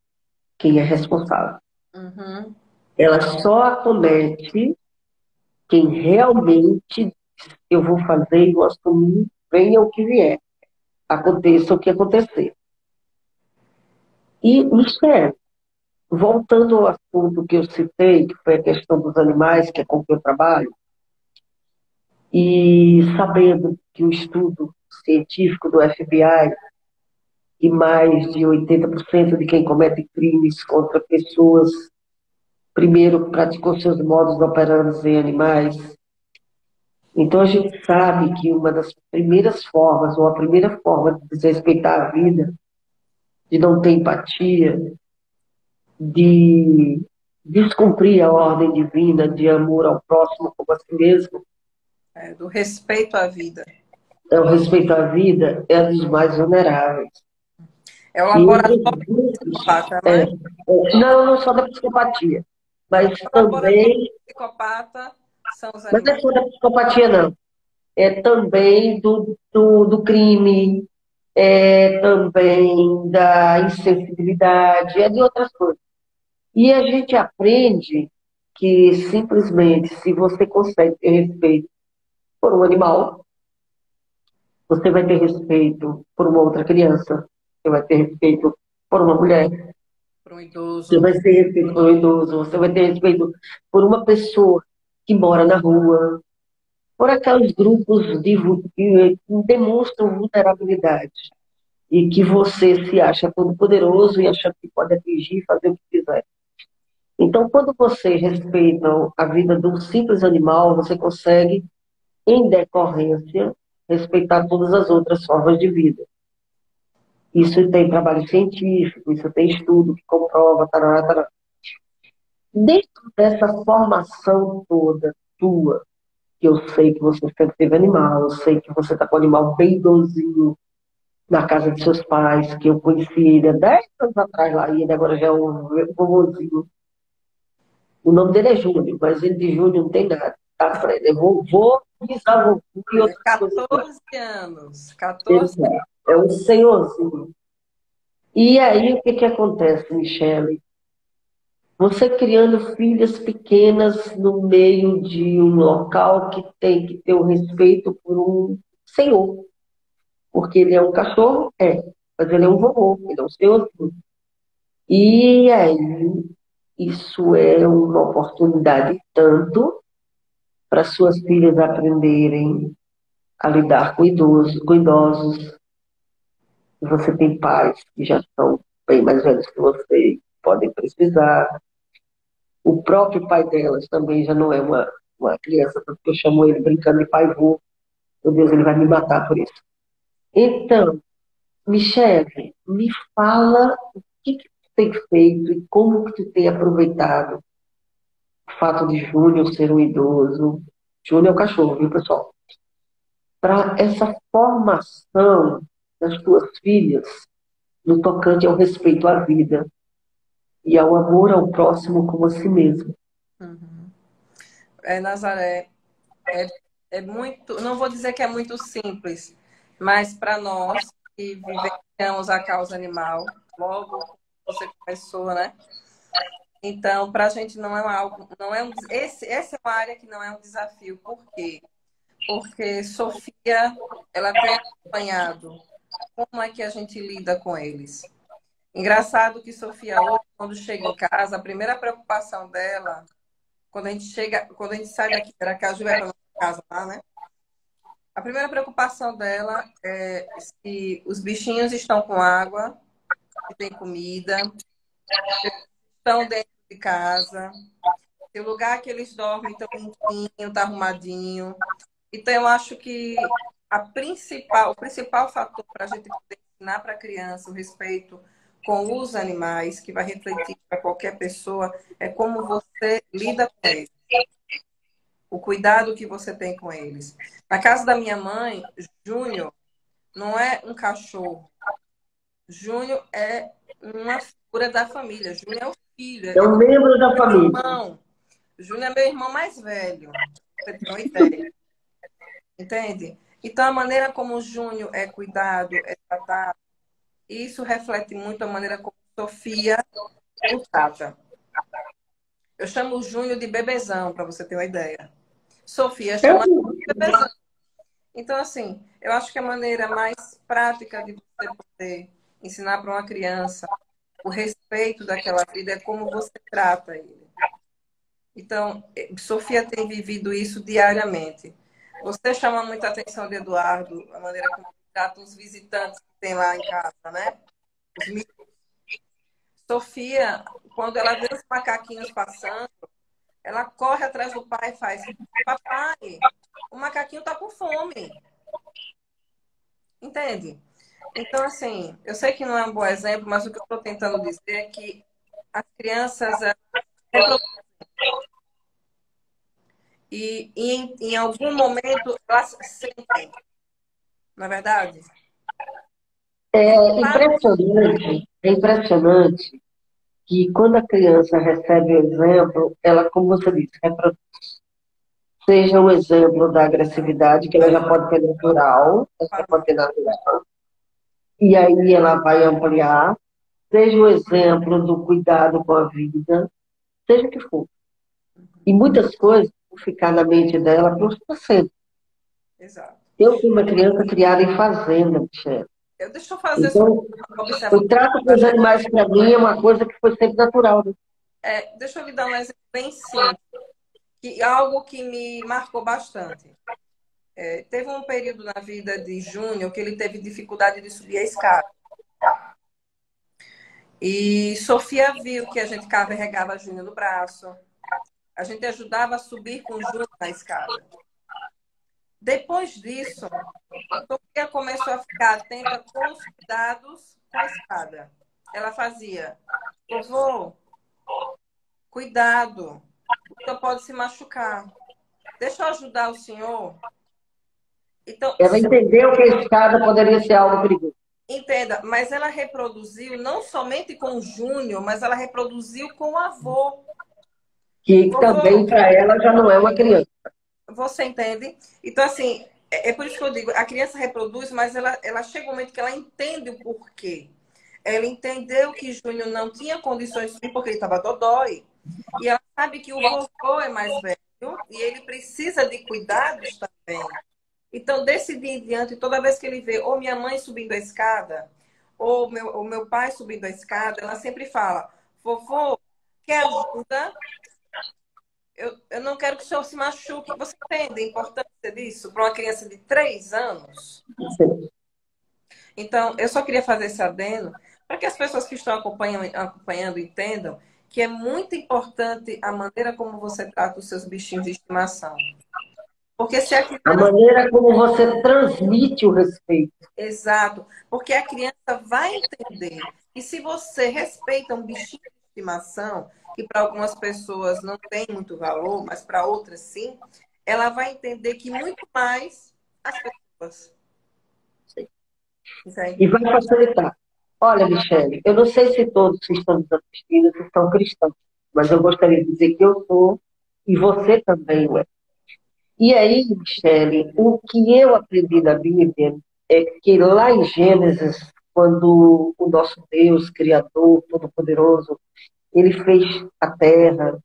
quem é responsável. Uhum. Ela só acomete quem realmente eu vou fazer e vou assumir, venha o que vier, aconteça o que acontecer. E isso voltando ao assunto que eu citei, que foi a questão dos animais, que é com que eu trabalho, e sabendo que o estudo científico do FBI, que mais de 80% de quem comete crimes contra pessoas primeiro praticou seus modos operantes em animais. Então a gente sabe que uma das primeiras formas, ou a primeira forma de desrespeitar a vida, de não ter empatia, de descumprir a ordem divina de amor ao próximo como a si mesmo, Do respeito à vida. é o respeito à vida, é a dos mais vulneráveis. É o E entre laboratório os grupos, psicopata, não é? não só da psicopatia, mas O laboratório também, psicopata são os não é animais. só da psicopatia, não, é também do crime, é também da insensibilidade, é de outras coisas. E a gente aprende que simplesmente se você consegue ter respeito por um animal, você vai ter respeito por uma outra criança, você vai ter respeito por uma mulher, Para um você idoso. vai ter respeito por um idoso, você vai ter respeito por uma pessoa que mora na rua, por aqueles grupos que demonstram vulnerabilidade e que você se acha todo poderoso e acha que pode atingir e fazer o que quiser. Então, quando você respeita a vida de um simples animal, você consegue, em decorrência, respeitar todas as outras formas de vida. Isso tem trabalho científico, isso tem estudo que comprova, tarará, tarará. Dentro dessa formação toda tua, que eu sei que você sempre teve animal, eu sei que você está com um animal bem bonzinho na casa de seus pais, que eu conheci ele há 10 anos atrás lá, e ele agora já é um vovozinho. O nome dele é Júnior, mas ele de Júnior não tem nada. Tá, Fred? É vovô, bisavô e É outras coisas. 14 anos. 14 Exato. É um senhorzinho. E aí, o que que acontece, Michele? Você criando filhas pequenas no meio de um local que tem que ter o respeito por um senhor. Porque ele é um cachorro? É. Mas ele é um vovô, ele é um senhorzinho. E aí, isso é uma oportunidade tanto para suas filhas aprenderem a lidar com idosos. Você tem pais que já estão bem mais velhos que você, podem precisar. O próprio pai delas também já não é uma criança, porque eu chamo ele brincando de pai vô. Meu Deus, ele vai me matar por isso. Então, Michele, me fala o que tu tem feito e como que tu tem aproveitado o fato de Júnior ser um idoso. Júnior é o cachorro, viu, pessoal? Para essa formação das tuas filhas no tocante ao respeito à vida e ao amor ao próximo como a si mesmo. Uhum. Nazaré, é, é muito, não vou dizer que é muito simples, mas para nós que vivenciamos a causa animal, logo você começou, né? Então, para a gente não é algo, não é essa é uma área que não é um desafio. Por quê? Porque Sofia, ela tem acompanhado como é que a gente lida com eles. Engraçado que Sofia hoje, quando chega em casa, a primeira preocupação dela, quando a gente sai daqui de Aracaju, vai para nossa casa lá, né? A primeira preocupação dela é se os bichinhos estão com água, se tem comida, se estão dentro de casa, se o lugar que eles dormem está limpinho, está arrumadinho. Então, eu acho que o principal fator para a gente poder ensinar para a criança o respeito com os animais, que vai refletir para qualquer pessoa, é como você lida com eles, o cuidado que você tem com eles. Na casa da minha mãe, Júnior não é um cachorro. Júnior é uma figura da família. Júnior é o filho, É um membro da é meu família. irmão. Júnior é meu irmão mais velho, pra você ter uma ideia. Entende? Então, a maneira como o Júnior é cuidado, é tratado, isso reflete muito a maneira como Sofia o trata. Eu chamo o Júnior de bebezão, para você ter uma ideia. Sofia chama de bebezão. Então, assim, eu acho que a maneira mais prática de você poder ensinar para uma criança o respeito daquela vida é como você trata ele. Então, Sofia tem vivido isso diariamente. Você chama muita atenção de Eduardo, a maneira como ele trata os visitantes que tem lá em casa, né? Os Sofia, quando ela vê os macaquinhos passando, ela corre atrás do pai e faz: papai, o macaquinho tá com fome. Entende? Então, assim, eu sei que não é um bom exemplo, mas o que eu estou tentando dizer é que as crianças e em algum momento elas sentem, na é verdade? É impressionante que quando a criança recebe o exemplo, ela, como você disse, seja um exemplo da agressividade, que ela já pode ter natural, ela já pode ter natural, e aí ela vai ampliar, seja um exemplo do cuidado com a vida, seja o que for. E muitas coisas vão ficar na mente dela para sempre. Exato. Eu fui uma criança criada em fazenda, Michele. Deixa eu fazer só Então, uma observação. o trato com os animais para mim é uma coisa que foi sempre natural. Né? Deixa eu lhe dar um exemplo bem simples, algo que me marcou bastante. Teve um período na vida de Júnior que ele teve dificuldade de subir a escada. E Sofia viu que a gente carregava Júnior no braço. A gente ajudava a subir com Júnior na escada. Depois disso, Sofia começou a ficar atenta com os cuidados com a escada. Ela fazia: vovô, cuidado, o senhor pode se machucar. Deixa eu ajudar o senhor. Então, Ela entendeu que a escada poderia ser algo perigoso. entenda, mas ela reproduziu não somente com o Júnior, mas ela reproduziu com o avô. Que Vovô, também para ela já não é uma criança. você entende? Então, assim, é por isso que eu digo, a criança reproduz, mas ela chega um momento que ela entende o porquê. Ela entendeu que Júnior não tinha condições de subir porque ele estava dodói. E ela sabe que o vovô é mais velho e ele precisa de cuidados também. Então, desse dia em diante, toda vez que ele vê ou minha mãe subindo a escada, ou o meu pai subindo a escada, ela sempre fala: vovô, quer ajuda? Eu não quero que o senhor se machuque. Você entende a importância disso para uma criança de 3 anos? Sim. Então, eu só queria fazer esse adendo para que as pessoas que estão acompanhando entendam que é muito importante a maneira como você trata os seus bichinhos de estimação. Porque se a A criança... maneira como você transmite o respeito. Exato. Porque a criança vai entender. E se você respeita um bichinho de estimação, que para algumas pessoas não tem muito valor, mas para outras sim, ela vai entender que muito mais as pessoas. E vai facilitar. Olha, Michele, eu não sei se todos que estão nos assistindo são cristãos, mas eu gostaria de dizer que eu sou e você também é. E aí, Michele, o que eu aprendi da Bíblia é que lá em Gênesis, quando o nosso Deus, Criador, Todo-Poderoso, ele fez a terra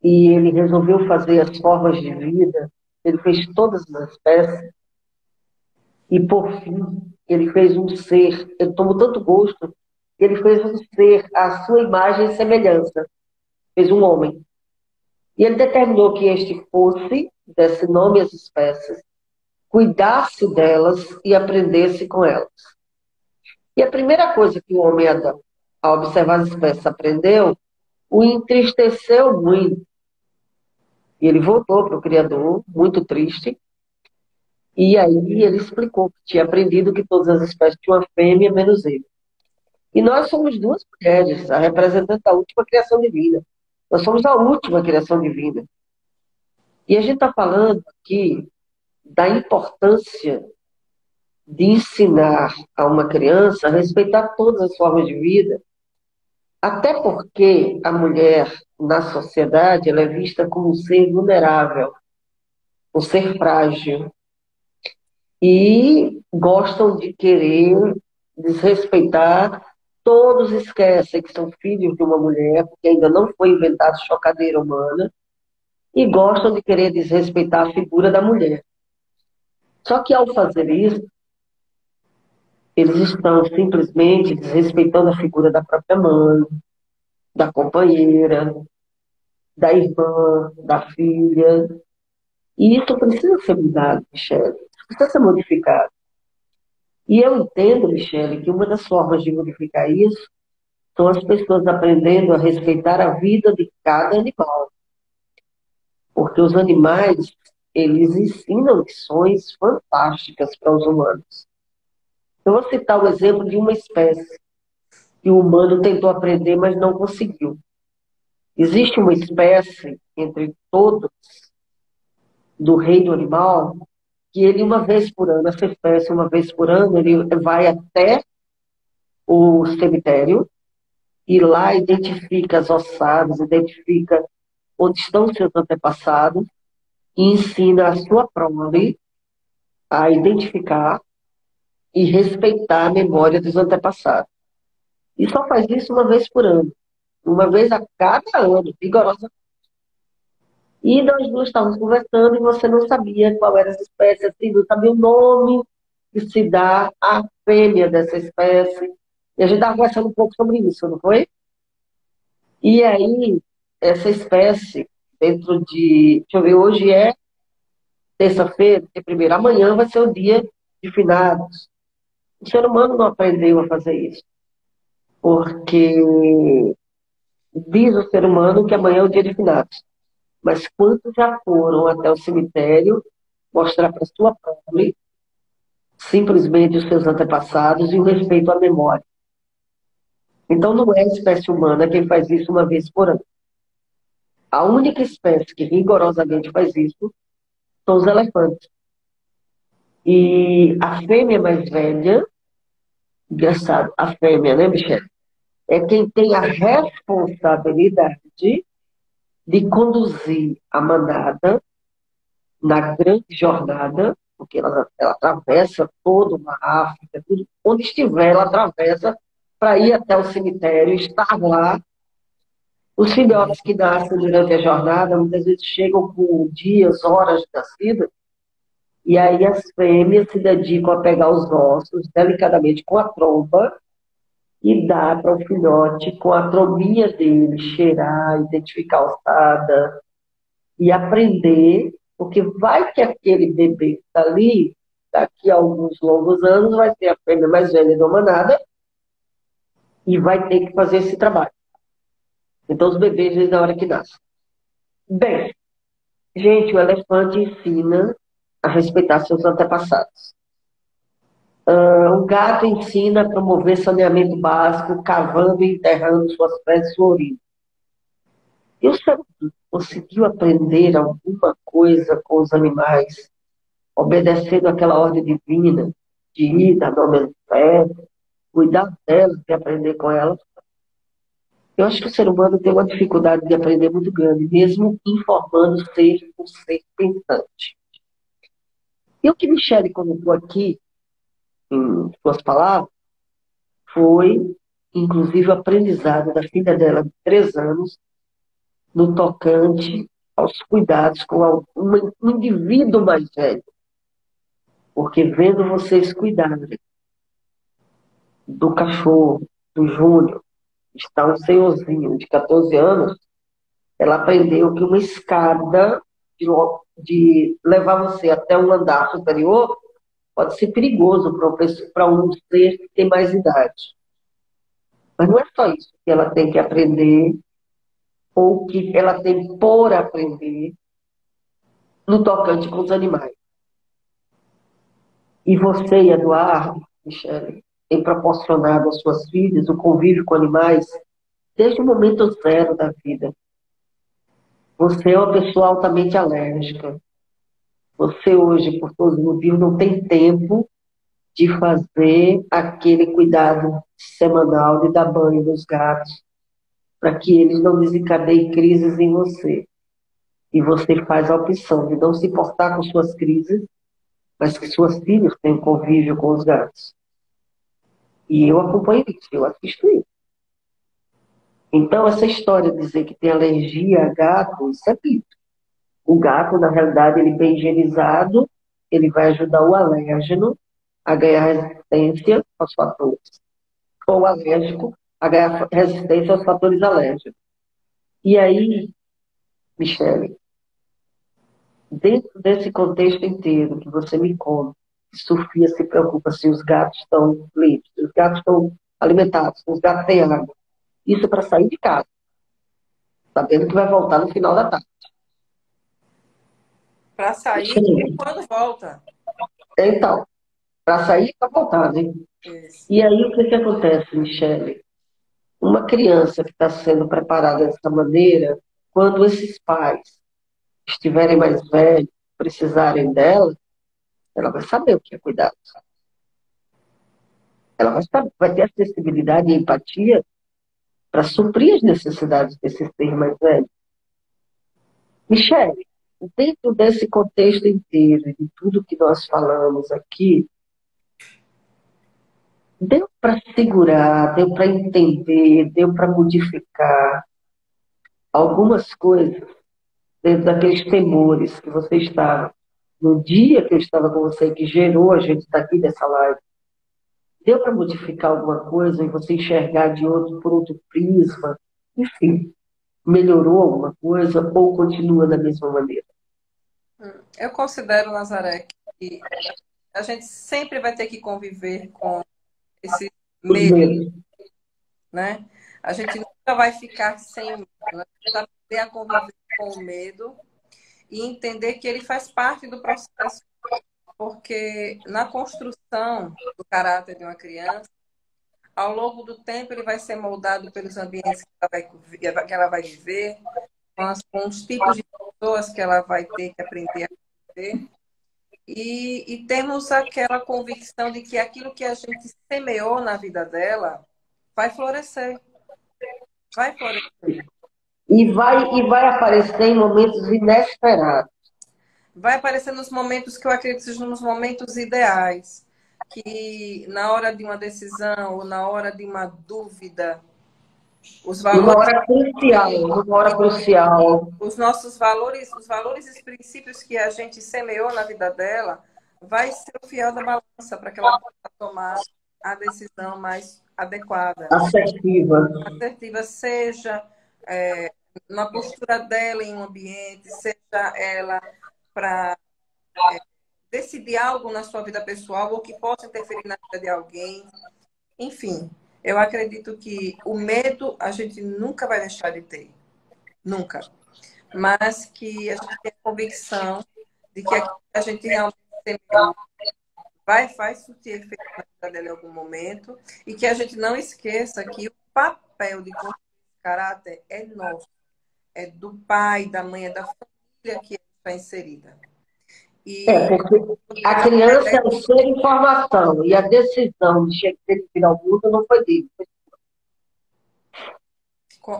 e ele resolveu fazer as formas de vida, ele fez todas as espécies, e por fim, ele fez um ser, ele tomou tanto gosto, que ele fez um ser à sua imagem e semelhança, fez um homem. E ele determinou que este fosse, desse nome às espécies, cuidasse delas e aprendesse com elas. E a primeira coisa que o homem Adão, ao observar as espécies, aprendeu, o entristeceu muito. E ele voltou para o Criador, muito triste, e aí ele explicou que tinha aprendido que todas as espécies tinham uma fêmea, menos ele. E nós somos duas mulheres, a representante da última criação divina. Nós somos a última criação divina. E a gente está falando aqui da importância de ensinar a uma criança a respeitar todas as formas de vida, até porque a mulher, na sociedade, ela é vista como um ser vulnerável, um ser frágil. E gostam de querer desrespeitar. Todos esquecem que são filhos de uma mulher, porque ainda não foi inventada chocadeira humana, e gostam de querer desrespeitar a figura da mulher. Só que ao fazer isso, eles estão simplesmente desrespeitando a figura da própria mãe, da companheira, da irmã, da filha. E isso precisa ser mudado, Michele. Isso precisa ser modificado. E eu entendo, Michele, que uma das formas de modificar isso São as pessoas aprendendo a respeitar a vida de cada animal. Porque os animais, eles ensinam lições fantásticas para os humanos. Eu vou citar o exemplo de uma espécie que o humano tentou aprender, mas não conseguiu. Existe uma espécie, entre todos, do reino animal, que ele, uma vez por ano, essa espécie, uma vez por ano, ele vai até o cemitério e lá identifica as ossadas, identifica onde estão seus antepassados e ensina a sua prole a identificar e respeitar a memória dos antepassados. E só faz isso uma vez por ano, uma vez a cada ano, rigorosa. E nós duas estávamos conversando e você não sabia qual era essa espécie, assim, não sabia o nome que se dá à fêmea dessa espécie. E a gente estava conversando um pouco sobre isso, não foi? E aí, essa espécie, dentro de. Deixa eu ver, hoje é terça-feira, dia primeiro. Amanhã vai ser o dia de finados. O ser humano não aprendeu a fazer isso. Porque diz o ser humano que amanhã é o dia de finados. Mas quantos já foram até o cemitério mostrar para sua prole simplesmente os seus antepassados e o respeito à memória? Então não é a espécie humana quem faz isso uma vez por ano. A única espécie que rigorosamente faz isso são os elefantes. E a fêmea mais velha, engraçado, a fêmea, né, Michelle? É quem tem a responsabilidade de conduzir a manada na grande jornada, porque ela atravessa toda uma África, tudo, onde estiver, ela atravessa para ir até o cemitério, estar lá. Os filhotes que nascem durante a jornada, muitas vezes chegam com dias, horas de nascida, e aí as fêmeas se dedicam a pegar os ossos delicadamente com a trompa e dar para o filhote com a trombinha dele, cheirar, identificar a ossada e aprender, porque vai que aquele bebê que está ali, daqui a alguns longos anos, vai ser a fêmea mais velha da manada e vai ter que fazer esse trabalho. Então os bebês, desde a hora que nascem. Bem, gente, o elefante ensina a respeitar seus antepassados. O gato ensina a promover saneamento básico, cavando e enterrando suas fezes e sua urina. E o ser humano conseguiu aprender alguma coisa com os animais, obedecendo aquela ordem divina de ir, dar nome às fezes, cuidar delas e aprender com elas. Eu acho que o ser humano tem uma dificuldade de aprender muito grande, mesmo informando ser um ser pensante. E o que Michele colocou aqui, em suas palavras, foi, inclusive, o aprendizado da filha dela de 3 anos, no tocante aos cuidados com um indivíduo mais velho. Porque vendo vocês cuidarem do cachorro, do Júnior, que está um senhorzinho de 14 anos, ela aprendeu que uma escada de levar você até um andar superior pode ser perigoso para um ser que tem mais idade. Mas não é só isso que ela tem que aprender, ou que ela tem por aprender, no tocante com os animais. E você, Eduardo, Michele, tem proporcionado às suas filhas o convívio com animais desde o momento zero da vida. Você é uma pessoa altamente alérgica. Você hoje, por todos os motivos, não tem tempo de fazer aquele cuidado semanal de dar banho nos gatos, para que eles não desencadeiem crises em você. E você faz a opção de não se importar com suas crises, mas que suas filhas tenham convívio com os gatos. E eu acompanho isso, eu assisto isso. Então, essa história de dizer que tem alergia a gato, isso é mito. O gato, na realidade, ele bem higienizado, ele vai ajudar o alérgeno a ganhar resistência aos fatores. Ou o alérgico a ganhar resistência aos fatores alérgicos. E aí, Michele, dentro desse contexto inteiro que você me conta, Sofia se preocupa se os gatos estão limpos, se os gatos estão alimentados, se os gatos têm água. Isso para sair de casa, sabendo que vai voltar no final da tarde. Para sair e quando volta. Então, para sair e para voltar, né? Isso. E aí o que acontece, Michele? Uma criança que está sendo preparada dessa maneira, quando esses pais estiverem mais velhos, precisarem dela, ela vai saber o que é cuidado. Ela vai saber, vai ter acessibilidade e empatia para suprir as necessidades desses seres mais velhos. Michele, dentro desse contexto inteiro, de tudo que nós falamos aqui, deu para segurar, deu para entender, deu para modificar algumas coisas dentro daqueles temores que você estava. No dia que eu estava com você, que gerou a gente estar aqui nessa live, deu para modificar alguma coisa e você enxergar de outro, por outro prisma? Enfim, melhorou alguma coisa ou continua da mesma maneira? Eu considero, Nazaré, que a gente sempre vai ter que conviver com esse Os medo, medos. né? A gente nunca vai ficar sem o medo. A gente precisa aprender a conviver com o medo e entender que ele faz parte do processo, porque na construção do caráter de uma criança, ao longo do tempo ele vai ser moldado pelos ambientes que ela vai viver, com os tipos de pessoas que ela vai ter que aprender a viver. E temos aquela convicção de que aquilo que a gente semeou na vida dela vai florescer. Vai florescer. E vai aparecer em momentos inesperados. Vai aparecer nos momentos que eu acredito que sejam nos momentos ideais. Que na hora de uma decisão ou na hora de uma dúvida, os Numa valores, hora crucial, numa hora crucial. os nossos valores, os valores e os princípios que a gente semeou na vida dela, vai ser o fiel da balança para que ela possa tomar a decisão mais adequada, Assertiva. assertiva, seja na postura dela em um ambiente, seja ela para decidir algo na sua vida pessoal ou que possa interferir na vida de alguém. Enfim, eu acredito que o medo a gente nunca vai deixar de ter. Nunca. Mas que a gente tem a convicção de que aquilo que a gente realmente semeou vai surtir efeito na vida dela em algum momento e que a gente não esqueça que o papel de construir esse caráter é nosso. É do pai, da mãe, é da família que está inserida. E Porque a criança é um ser em formação e a decisão de chegar dele vir ao mundo não foi dele.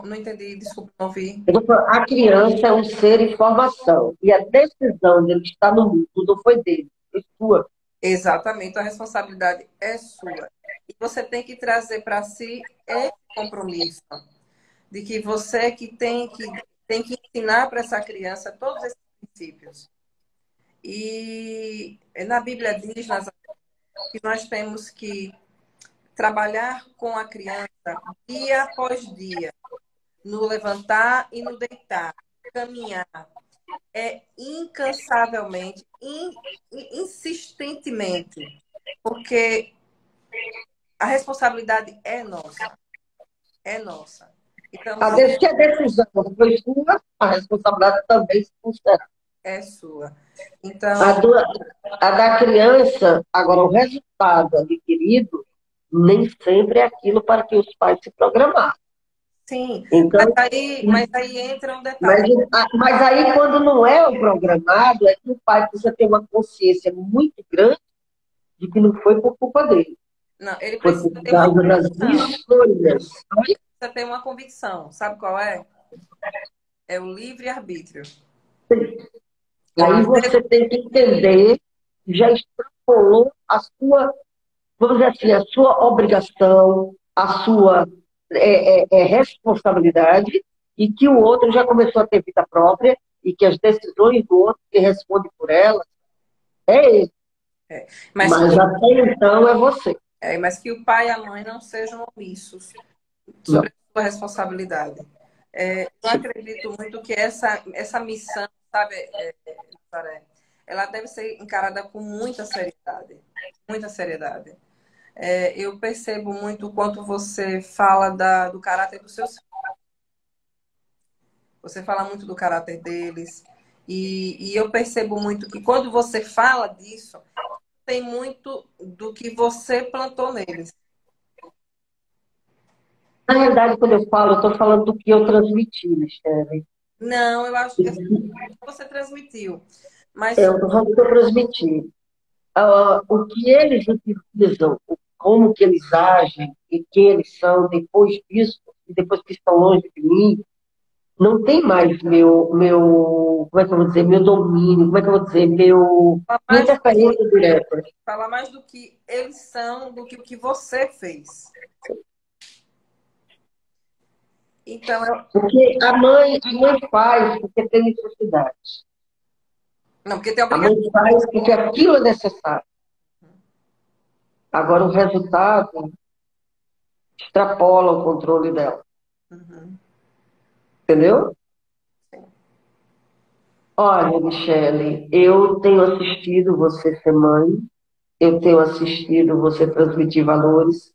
não entendi, desculpa, não ouvi. A criança é um ser em formação e a decisão dele estar no mundo não foi dele, foi sua. Exatamente, a responsabilidade é sua. E você tem que trazer para si esse compromisso de que você que tem que ensinar para essa criança todos esses princípios. E na Bíblia diz, Nazaré, que nós temos que trabalhar com a criança dia após dia, no levantar e no deitar, caminhar, incansavelmente, insistentemente, porque a responsabilidade é nossa, é nossa. Então, Se a decisão foi sua, a responsabilidade também se será. é sua. A, Então, do, a da criança, agora, o resultado adquirido nem sempre é aquilo para que os pais se programaram. sim, Então, mas aí entra um mas, detalhe. mas aí, quando não é o programado, é que o pai precisa ter uma consciência muito grande de que não foi por culpa dele. Não, ele Foi precisa por ter uma causa das convicção. escolhas. Precisa ter uma convicção. Sabe qual é? É o livre-arbítrio. Aí você tem que entender, já extrapolou a sua, vamos dizer assim, a sua obrigação, a sua responsabilidade, e que o outro já começou a ter vida própria, e que as decisões do outro, que responde por elas, é ele. Mas Mas até então é você. mas que o pai e a mãe não sejam omissos Não. sobre a sua responsabilidade. Eu acredito muito que essa missão, sabe, Nazaré, ela deve ser encarada com muita seriedade. Muita seriedade. eu percebo muito o quanto você fala do caráter dos seus filhos. Você fala muito do caráter deles. E eu percebo muito que quando você fala disso, tem muito do que você plantou neles. Na realidade, quando eu falo, eu estou falando do que eu transmiti, Michele. Não, eu acho que você transmitiu. Mas Eu estou falando do que eu transmiti. O que eles utilizam, como que eles agem e quem eles são depois disso, e depois que estão longe de mim, não tem mais como é que eu vou dizer, meu domínio, como é que eu vou dizer, fala minha mais do que, interferência direta. fala mais do que eles são do que o que você fez. Então, Porque a mãe faz porque tem necessidade. não, porque tem A mãe obrigação. faz porque aquilo é necessário. Agora, o resultado extrapola o controle dela. Uhum. Entendeu? Olha, Michele, eu tenho assistido você ser mãe, eu tenho assistido você transmitir valores,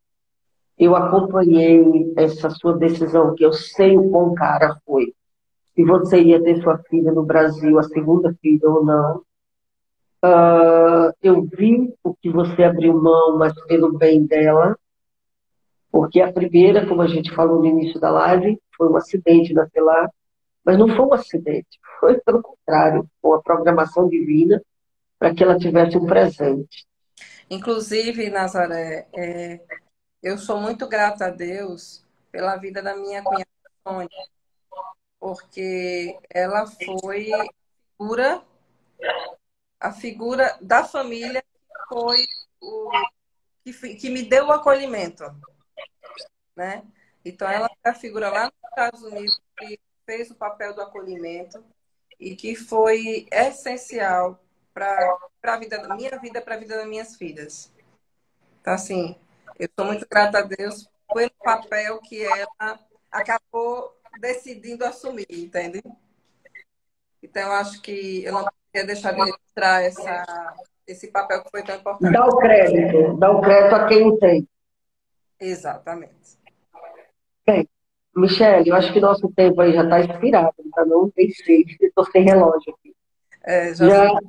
eu acompanhei essa sua decisão, que eu sei o quão cara foi. Se você ia ter sua filha no Brasil, a segunda filha ou não. Eu vi o que você abriu mão, mas pelo bem dela, porque a primeira, como a gente falou no início da live, foi um acidente na lá, mas não foi um acidente, foi pelo contrário, foi uma programação divina para que ela tivesse um presente. Inclusive, Nazaré, eu sou muito grata a Deus pela vida da minha cunhada Sônia, porque ela foi figura, a figura da família que foi o que me deu o acolhimento, né? Então, ela é a figura lá nos Estados Unidos que fez o papel do acolhimento e que foi essencial para a vida da minha vida, para a vida das minhas filhas. Então, assim, eu sou muito grata a Deus pelo papel que ela acabou decidindo assumir, entende? Então, eu acho que eu não poderia deixar de registrar esse papel que foi tão importante. Dá o crédito a quem tem. Exatamente. Bem, Michele, eu acho que nosso tempo aí já está expirado, tá? Não tem seis, estou sem relógio aqui. Já são Já,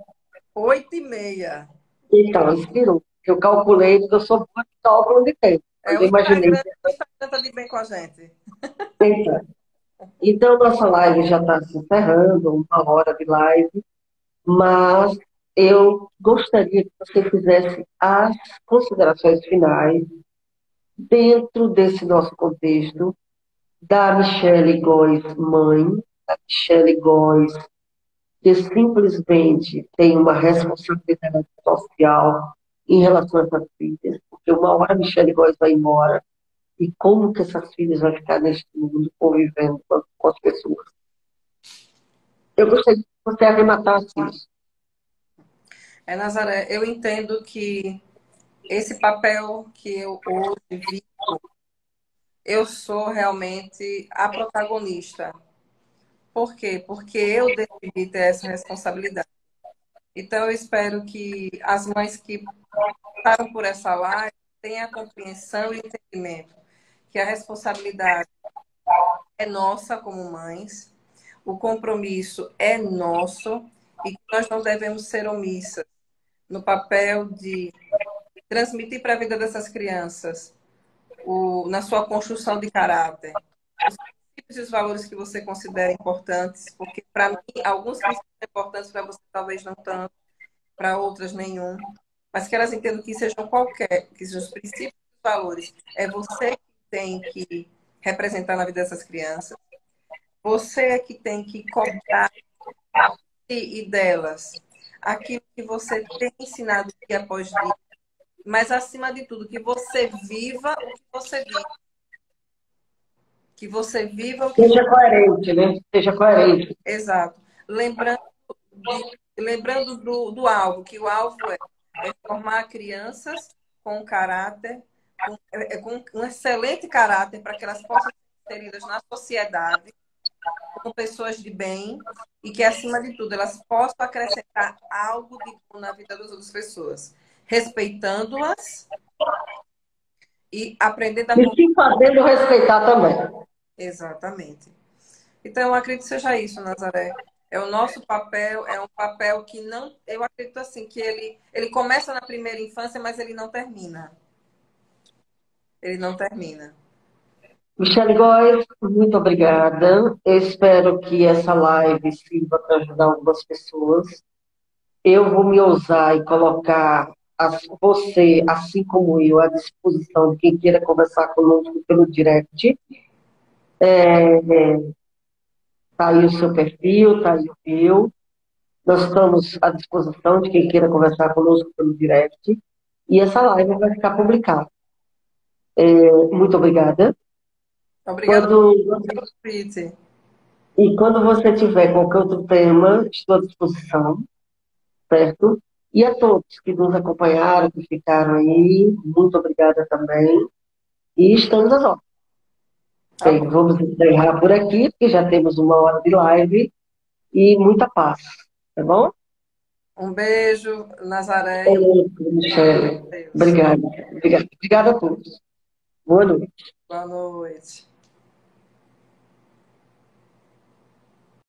8h30. então, expirou. Eu calculei, porque eu sou boa de cálculo de tempo, mas O eu imaginei Instagram, que o Instagram tá de bem com a gente. ia tentar. Então, nossa live já está se encerrando, 1 hora de live, mas eu gostaria que você fizesse as considerações finais dentro desse nosso contexto da Michele Góes mãe, da Michele Góes que simplesmente tem uma responsabilidade social em relação a essas filhas, porque uma hora a Michele Góes vai embora, e como que essas filhas vão ficar neste mundo convivendo com as pessoas. Eu gostaria que você arrematasse isso. Nazaré, eu entendo que esse papel que eu hoje vi, eu sou realmente a protagonista. Por quê? Porque eu decidi ter essa responsabilidade. Então, eu espero que as mães que passaram por essa live tenham a compreensão e entendimento que a responsabilidade é nossa como mães, o compromisso é nosso e que nós não devemos ser omissas no papel de transmitir para a vida dessas crianças, na sua construção de caráter, os princípios e os valores que você considera importantes, porque para mim, alguns princípios são importantes, para você talvez não tanto, para outras nenhum, mas que elas entendam que sejam qualquer, que sejam os princípios e os valores. É você que tem que representar na vida dessas crianças, você é que tem que cobrar e delas aquilo que você tem ensinado dia após dia, mas acima de tudo, que você viva o que você vive. Que você viva o que você... Seja coerente, né? Seja coerente. Exato. Lembrando, lembrando do alvo, que o alvo é formar crianças com caráter, com um excelente caráter, para que elas possam ser inseridas na sociedade, como pessoas de bem, e que, acima de tudo, elas possam acrescentar algo de bom na vida das outras pessoas, respeitando-as e aprender da E se fazendo respeitar também. Exatamente. Então, eu acredito que seja isso, Nazaré. É o nosso papel, é um papel que não. Eu acredito assim, que ele começa na primeira infância, mas ele não termina. Ele não termina. Michele Góes, muito obrigada. Eu espero que essa live sirva para ajudar algumas pessoas. Eu vou me ousar e colocar você, assim como eu, à disposição de quem queira conversar conosco pelo direct. Está aí o seu perfil, está aí o meu. Nós estamos à disposição de quem queira conversar conosco pelo direct. E essa live vai ficar publicada. Muito obrigada. Obrigada Quando, pelo convite. quando você tiver qualquer outro tema, estou à disposição, certo? E a todos que nos acompanharam, que ficaram aí, muito obrigada também. E estamos às ordens. Tá Bem, bom. vamos encerrar por aqui, porque já temos uma hora de live e muita paz, tá bom? Um beijo, Nazaré, e Outro, Michele. Deus. Obrigada. Obrigada. Obrigada a todos. Boa noite. Boa noite.